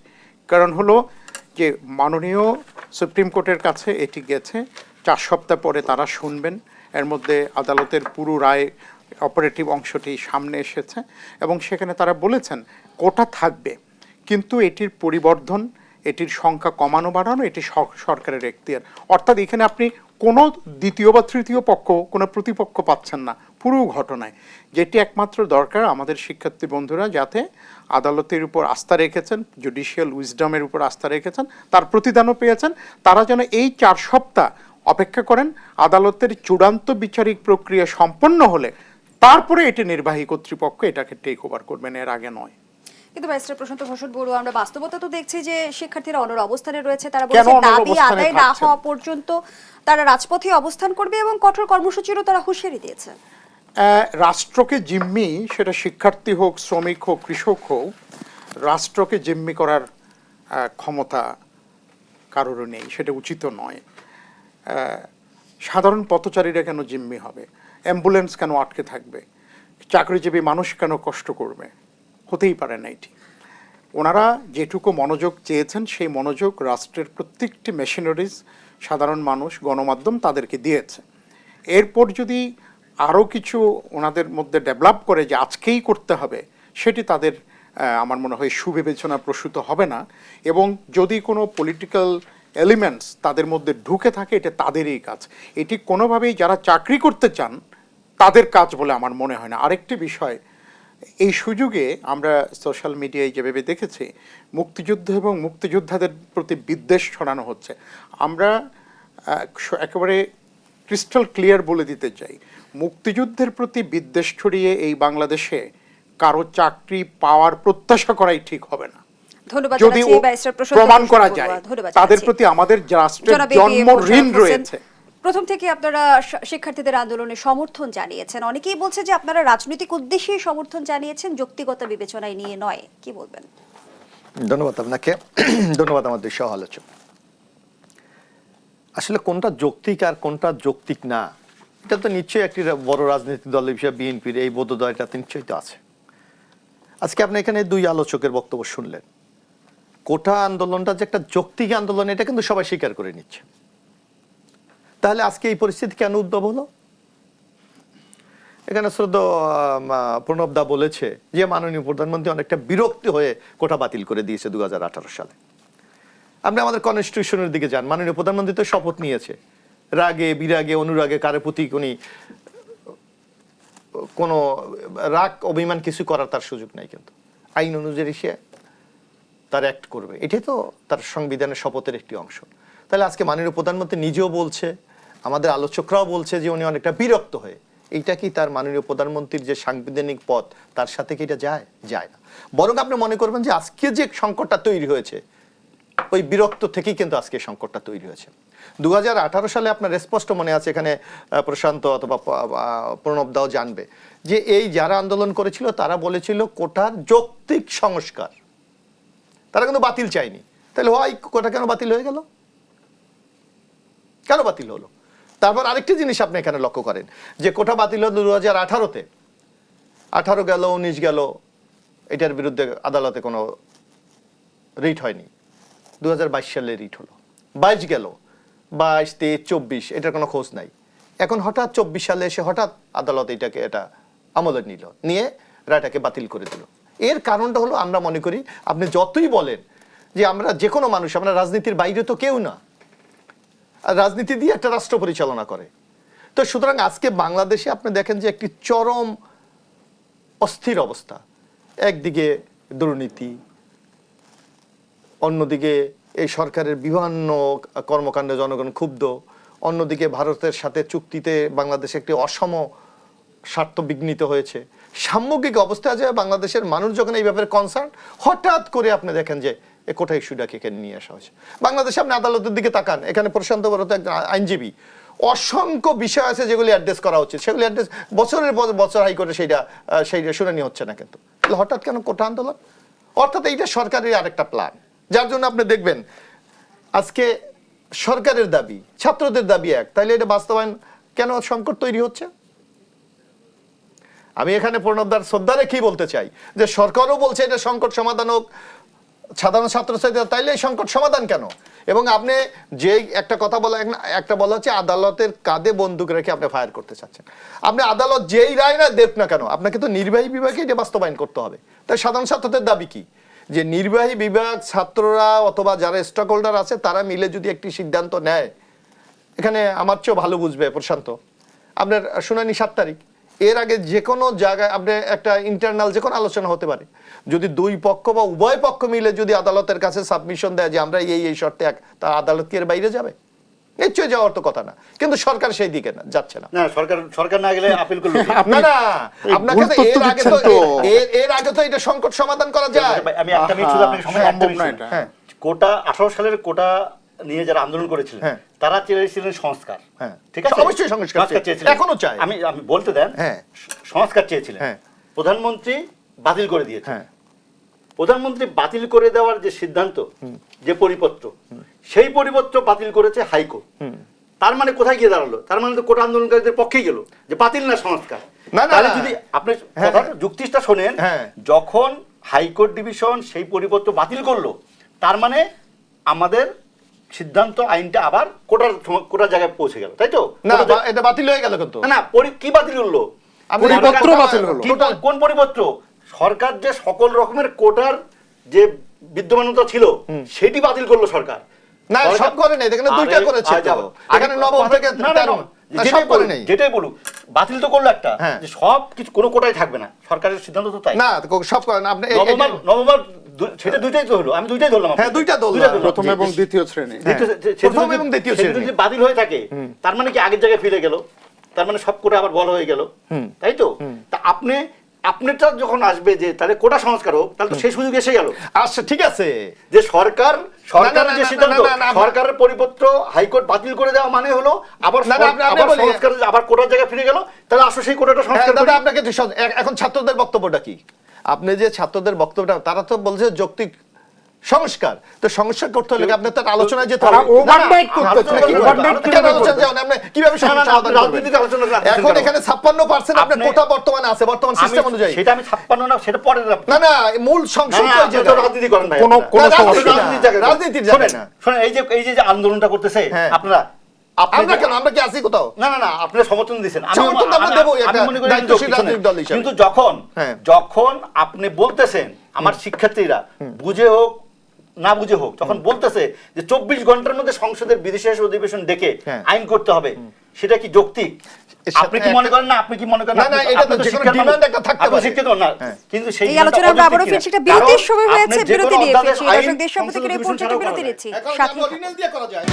S4: কারণ হলো যে মাননীয় সুপ্রিম কোর্টের কাছে এটি গেছে, 4 সপ্তাহ পরে তারা শুনবেন, এর মধ্যে আদালতের পুরো রায় অপারেটিভ অংশটি সামনে এসেছে এবং সেখানে তারা বলেছেন কোটা থাকবে, কিন্তু এটির পরিবর্ধন, এটির সংখ্যা কমানো বাড়ানো এটি সরকারের এখতিয়ার। অর্থাৎ এখানে আপনি কোনো দ্বিতীয় বা তৃতীয় পক্ষ, কোনো প্রতিপক্ষ পাচ্ছেন না পুরো ঘটনায়। যেটি একমাত্র দরকার আমাদের শিক্ষার্থী বন্ধুরা যাতে আদালতের উপর আস্থা রেখেছেন, জুডিশিয়াল উইজডমের উপর আস্থা রেখেছেন, তার প্রতিদানও পেয়েছেন, তারা যেন এই 4 সপ্তাহ অপেক্ষা করেন। আদালতের চূড়ান্ত বিচারিক প্রক্রিয়া সম্পন্ন হলে তারপরে এটি নির্বাহী কর্তৃপক্ষ এটাকে টেক ওভার করবেন, এর আগে নয়।
S1: কিন্তু ব্যারিস্টার প্রশান্ত ভূষণ বড়ুয়া, আমরা বাস্তবতা তো দেখছি যে শিক্ষার্থীরা অনড় অবস্থানে রয়েছে। তারা
S4: কেন
S1: বলছে
S4: অনড়
S1: দাবি
S4: অবস্থানে
S1: আদায় না
S4: থাকছেন?
S1: হওয়া পর্যন্ত তারা রাজপথে অবস্থান করবে এবং কঠোর কর্মসূচিরও তারা হুঁশিয়ারি দিয়েছে।
S4: রাষ্ট্রকে জিম্মি, সেটা শিক্ষার্থী হোক, শ্রমিক হোক, কৃষক হোক, রাষ্ট্রকে জিম্মি করার ক্ষমতা কারোরও নেই, সেটা উচিত নয়। সাধারণ পথচারীরা কেন জিম্মি হবে? অ্যাম্বুলেন্স কেন আটকে থাকবে? চাকরিজীবী মানুষ কেন কষ্ট করবে? হতেই পারে না এটি। ওনারা যেটুকু মনোযোগ চেয়েছেন সেই মনোযোগ রাষ্ট্রের প্রত্যেকটি মেশিনারিজ, সাধারণ মানুষ, গণমাধ্যম তাদেরকে দিয়েছে। এরপর যদি আরও কিছু ওনাদের মধ্যে ডেভেলপ করে যে আজকেই করতে হবে, সেটি তাদের আমার মনে হয় সুবিবেচনা প্রসূত হবে না। এবং যদি কোনো পলিটিক্যাল এলিমেন্টস তাদের মধ্যে ঢুকে থাকে, এটা তাদেরই কাজ। এটি কোনোভাবেই যারা চাকরি করতে চান তাদের কাজ বলে আমার মনে হয় না। আরেকটি বিষয়, এই সুযোগে আমরা সোশ্যাল মিডিয়ায় যেভাবে দেখেছি মুক্তিযুদ্ধ এবং মুক্তিযোদ্ধাদের প্রতি বিদ্বেষ ছড়ানো হচ্ছে, আমরা একেবারে ক্রিস্টাল ক্লিয়ার বলে দিতে চাই, মুক্তিযুদ্ধের প্রতি বিদ্বেষ ছড়িয়ে এই বাংলাদেশে কারো চাকরি পাওয়ার প্রত্যাশা করাই ঠিক হবে না।
S1: ধন্যবাদ
S4: যদি
S1: জানাচ্ছি ব্যারিস্টার প্রশান্ত
S4: প্রমাণ
S1: ভূষণ
S4: করা
S1: বড়ুয়া।
S4: যায়
S1: ধন্যবাদ
S4: তাদের
S1: জানাচ্ছি।
S4: প্রতি আমাদের রাষ্ট্রের
S1: জনাব এ বি এম
S4: জন্ম
S1: মোশাররফ
S4: ঋণ
S1: হোসেন,
S4: রয়েছে।
S1: প্রথম থেকে আপনারা শিক্ষার্থীদের আন্দোলনে সমর্থন জানিয়েছেন, অনেকেই বলছে যে আপনারা রাজনৈতিক উদ্দেশ্যেই সমর্থন জানিয়েছেন, যৌক্তিকতা বিবেচনায় নিয়ে নয়, কি বলবেন?
S2: ধন্যবাদ আপনাকে, ধন্যবাদ আমাদের সহ আলোচক। আসলে কোনটা যৌক্তিক আর কোনটা যৌক্তিক না, এটা তো নিশ্চয়ই একটি বড় রাজনৈতিক দল হিসেবে বিএনপির এই বোধোদয়টা নিশ্চয়ই তো আছে। আজকে আপনি এখানে 2 আলোচকের বক্তব্য শুনলেন, কোটা আন্দোলনটা যে একটা যৌক্তিক আন্দোলন এটা কিন্তু সবাই স্বীকার করে নিচ্ছে। তাহলে আজকে এই পরিস্থিতি কেন উদ্ভব হলো? এখানে শ্রদ্ধা প্রণব দা বলেছে যে মাননীয় প্রধানমন্ত্রী অনেকটা বিরক্ত হয়ে কোটা বাতিল করে দিয়েছে 2018 সালে। আপনি আমাদের কনস্টিটিউশনের দিকে যান, মাননীয় প্রধানমন্ত্রী তো শপথ নিয়েছে, রাগে বিরাগে অনুরাগে কারো প্রতি কোনো রাগ অভিমান কিছু করার তার সুযোগ নাই, কিন্তু আইন অনুযায়ী সে তার অ্যাক্ট করবে, এটাই তো তার সংবিধানের শপথের একটি অংশ। তাহলে আজকে মাননীয় প্রধানমন্ত্রী নিজেও বলছে, আমাদের আলোচকরাও বলছে যে উনি অনেকটা বিরক্ত হয়ে, এইটা কি তার মাননীয় প্রধানমন্ত্রীর যে সাংবিধানিক পদ তার সাথে কি এটা যায়? যায় না। বরং আপনি মনে করবেন যে আজকে যে সংকটটা তৈরি হয়েছে ওই বিরক্ত থেকেই কিন্তু আজকে সংকটটা তৈরি হয়েছে। 2018 সালে আপনার স্পষ্ট মনে আছে, এখানে প্রশান্ত অথবা প্রণব দাও জানবে যে এই যারা আন্দোলন করেছিল তারা বলেছিল কোটার যৌক্তিক সংস্কার, তারা কিন্তু বাতিল চায়নি। তাহলে হয় কোটা কেন বাতিল হয়ে গেল? কেন বাতিল হলো? তারপর আরেকটি জিনিস আপনি এখানে লক্ষ্য করেন যে কোটা বাতিল হলো 2018-তে, 18 গেল 19 গেল, এটার বিরুদ্ধে আদালতে কোনো রিট হয়নি। 2022 সালে রিট হলো, 22 গেল, 22, 23, 24 এটার কোনো খোঁজ নাই। এখন হঠাৎ 24 সালে এসে হঠাৎ আদালত এটা আমলে নিল, নিয়ে রায়টাকে বাতিল করে দিল। এর কারণটা হলো আমরা মনে করি, আপনি যতই বলেন যে আমরা যে কোনো মানুষ, আমরা রাজনীতির বাইরে তো কেউ না, আর রাজনীতি দিয়ে একটা রাষ্ট্র পরিচালনা করে। তো সুতরাং আজকে বাংলাদেশে আপনি দেখেন যে একটি চরম অস্থির অবস্থা, একদিকে দুর্নীতি, অন্যদিকে এই সরকারের বিভিন্ন কর্মকাণ্ডে জনগণ ক্ষুব্ধ, অন্যদিকে ভারতের সাথে চুক্তিতে বাংলাদেশ একটি অসম স্বার্থ বিঘ্নিত হয়েছে, সামগ্রিক অবস্থা যে বাংলাদেশের মানুষ যখন এই ব্যাপারে কনসার্ন, হঠাৎ করে আপনি দেখেন যে এ কোটা ইস্যুটাকে এখানে নিয়ে আসা হয়েছে। বাংলাদেশে আপনি আদালতের দিকে তাকান, এখানে প্রশান্ত বড় তো একজন আইনজীবী, অসংখ্য বিষয় আছে যেগুলি অ্যাড্রেস করা উচিত, সেগুলি অ্যাড্রেস বছরের পর বছর হাইকোর্টে সেইটা শুনানি হচ্ছে না, কিন্তু হঠাৎ কেন কোটা আন্দোলন? অর্থাৎ এইটা সরকারের আরেকটা প্ল্যান, যার জন্য আপনি দেখবেন আজকে সরকারের দাবি ছাত্রদের দাবি এক, তাইলে এটা বাস্তবায়ন কেন সংকট তৈরি হচ্ছে? আমি এখানে প্রণবদার শ্রদ্ধা রেখেই বলতে চাই যে সরকারও বলছে এটা সংকট সমাধান হোক, সাধারণ ছাত্রছাত্রীরা, তাইলে এই সংকট সমাধান কেন? এবং আপনি যে একটা কথা বলা, একটা বলা হচ্ছে আদালতের কাঁধে বন্দুক রেখে আপনি ফায়ার করতে চাচ্ছেন। আপনি আদালত যেই রায় না দেখ না কেন, আপনাকে তো নির্বাহী বিভাগে এটা বাস্তবায়ন করতে হবে। তাই সাধারণ ছাত্রদের দাবি কি? যে নির্বাহী বিভাগ, ছাত্ররা অথবা যারা স্টক হোল্ডার আছে তারা মিলে যদি একটি সিদ্ধান্ত নেয়, এখানে আমার চেয়েও ভালো বুঝবে প্রশান্ত, আপনার শুনানি 7 তারিখ, এর আগে যে কোনো জায়গায় আপনি একটা ইন্টারনাল যে কোনো আলোচনা হতে পারে। যদি দুই পক্ষ বা উভয় পক্ষ মিলে যদি আদালতের কাছে সাবমিশন দেয় যে আমরা এই শর্তে তা আদালত কি এর বাইরে যাবে? নিশ্চয়ই যাওয়ার তো কথা না, কিন্তু সরকার সেই দিকে না, যাচ্ছে না।
S3: না, সরকার না গেলে আপিল করলে
S2: না না, আপনাকে তো এর আগে তো এটা সংকট সমাধান করা যায়।
S3: আমি একটা মিনিট শুধু আপনাকে সময়
S4: সম্ভব না এটা।
S2: হ্যাঁ,
S3: কোটা 18 সালের কোটা নিয়ে যারা আন্দোলন করেছিলেন
S2: হ্যাঁ।
S3: তারা চেয়েছিলেন সংস্কার।
S2: হ্যাঁ,
S3: ঠিক আছে,
S2: অবশ্যই সংস্কার
S3: চেয়েছিলেন,
S2: এখনো চাই।
S3: আমি বলতে দেন।
S2: হ্যাঁ,
S3: সংস্কার চেয়েছিলেন,
S2: হ্যাঁ।
S3: প্রধানমন্ত্রী বাতিল করে দিয়েছে।
S2: হ্যাঁ,
S3: প্রধানমন্ত্রী বাতিল করে দেওয়ার যে সিদ্ধান্ত, যে পরিপত্র, সেই পরিপত্র বাতিল করেছে হাইকোর্ট। তার মানে কোথায় গিয়ে দাঁড়ালো? তার মানে তো কোটা আন্দোলনকারীদের পক্ষেই গেল যে বাতিল না সংস্কার।
S2: না, না,
S3: তাহলে
S2: না।
S3: যদি আপনি
S2: হ্যাঁ,
S3: কথাটা যুক্তিটা শোনেন,
S2: হ্যাঁ।
S3: যখন হাইকোর্ট ডিভিশন সেই পরিপত্র বাতিল করলো, তার মানে আমাদের সিদ্ধান্ত আইনটা আবার কোটার জায়গায় পৌঁছে গেল, তাই তো?
S2: না, এটা বাতিল হয়ে গেল কিন্তু।
S3: না না, কি বাতিল হলো?
S4: পরিপত্র বাতিল হলো।
S3: কোন পরিপত্র? সরকার যে সকল রকমের কোটার যে বিদ্যমানতা ছিল সেটি বাতিল করলো সরকার।
S2: না, সব করে নাই, এখানে দুইটা করেছে তো। এখানে নবম থেকে 13 সব করে নাই।
S3: যেটাই বলুক, বাতিল তো করলো একটা,
S2: হ্যাঁ।
S3: যে সব কিছু কোনো কোটাই থাকবে না, সরকারের সিদ্ধান্ত তো তাই।
S2: না, সব করে না। আপনি
S3: নবম সেটা দুইটাই তো হলো, আমি দুইটাই ধরলাম।
S2: হ্যাঁ, দুইটা ধরলাম।
S4: প্রথম এবং দ্বিতীয় শ্রেণী।
S2: প্রথম এবং দ্বিতীয় শ্রেণী
S3: যদি বাতিল হয়ে থাকে, তার মানে কি আগের জায়গায় ফিরে গেল? তার মানে সব কোটা আবার বলা হয়ে গেল, তাই তো? তা আপনারটা যখন আসবে যে তাহলে কোটা সংস্কার হোক, তাহলে তো সেই সুযোগ এসে গেল।
S2: আচ্ছা, ঠিক আছে,
S3: যে সরকারের যে সিদ্ধান্ত,
S2: না,
S3: সরকারের পরিপত্র হাইকোর্ট বাতিল করে দেওয়া মানে হলো আবার সংস্কার, আবার কোটার জায়গায় ফিরে গেল। তাহলে আসলে সেই কোটাটা সংস্কার করি।
S2: আপনাকে এখন ছাত্রদের বক্তব্যটা কি? আপনি যে ছাত্রদের বক্তব্যটা, তারা তো বলছে যৌক্তিক সংস্কার, তো সংস্কার করতে হলে আপনার তো আলোচনায় যেতে হবে। এখন এখানে 56% আপনার কোটা বর্তমানে আছে, বর্তমান সিস্টেম অনুযায়ী।
S3: সেটা আমি 56 না, সেটা পরে।
S2: না না, মূল সংসদ
S3: রাজনীতি করেন ভাই,
S2: রাজনীতির যাবে না।
S3: শোনেন, এই যে আন্দোলনটা করতেছে আপনারা,
S2: আমরা কেন, আমরা কি আছি কোথাও?
S3: না না না, আপনারা সমর্থন দিচ্ছেন,
S2: সমর্থন তো আমরা দেবো, একটা দায়িত্বশীল রাজনৈতিক দল হিসেবে।
S3: কিন্তু যখন আপনি বলতেছেন আমার শিক্ষার্থীরা বুঝে হোক না বুঝে হোক, যখন বলতেছে যে 24 ঘন্টার মধ্যে সংসদের বিশেষ অধিবেশন ডেকে আইন করতে হবে, সেটা কি যৌক্তিক? আপনি কি মনে করেন না? আপনি কি মনে করেন
S2: না? না, এটা তো যে কোনো ডিমান্ড একটা থাকতে পারে,
S3: শিক্ষিত না, কিন্তু সেই
S1: আলোচনা আমরা আবারও ফিরছি, একটা বিরতির সময় হয়েছে, বিরতি নিয়ে ফিরছি। দর্শক, দেশ সম্প্রতি রিপোর্ট থেকে বিরতি নিচ্ছি।
S2: এখন অরিজিনাল দিয়ে করা যায়।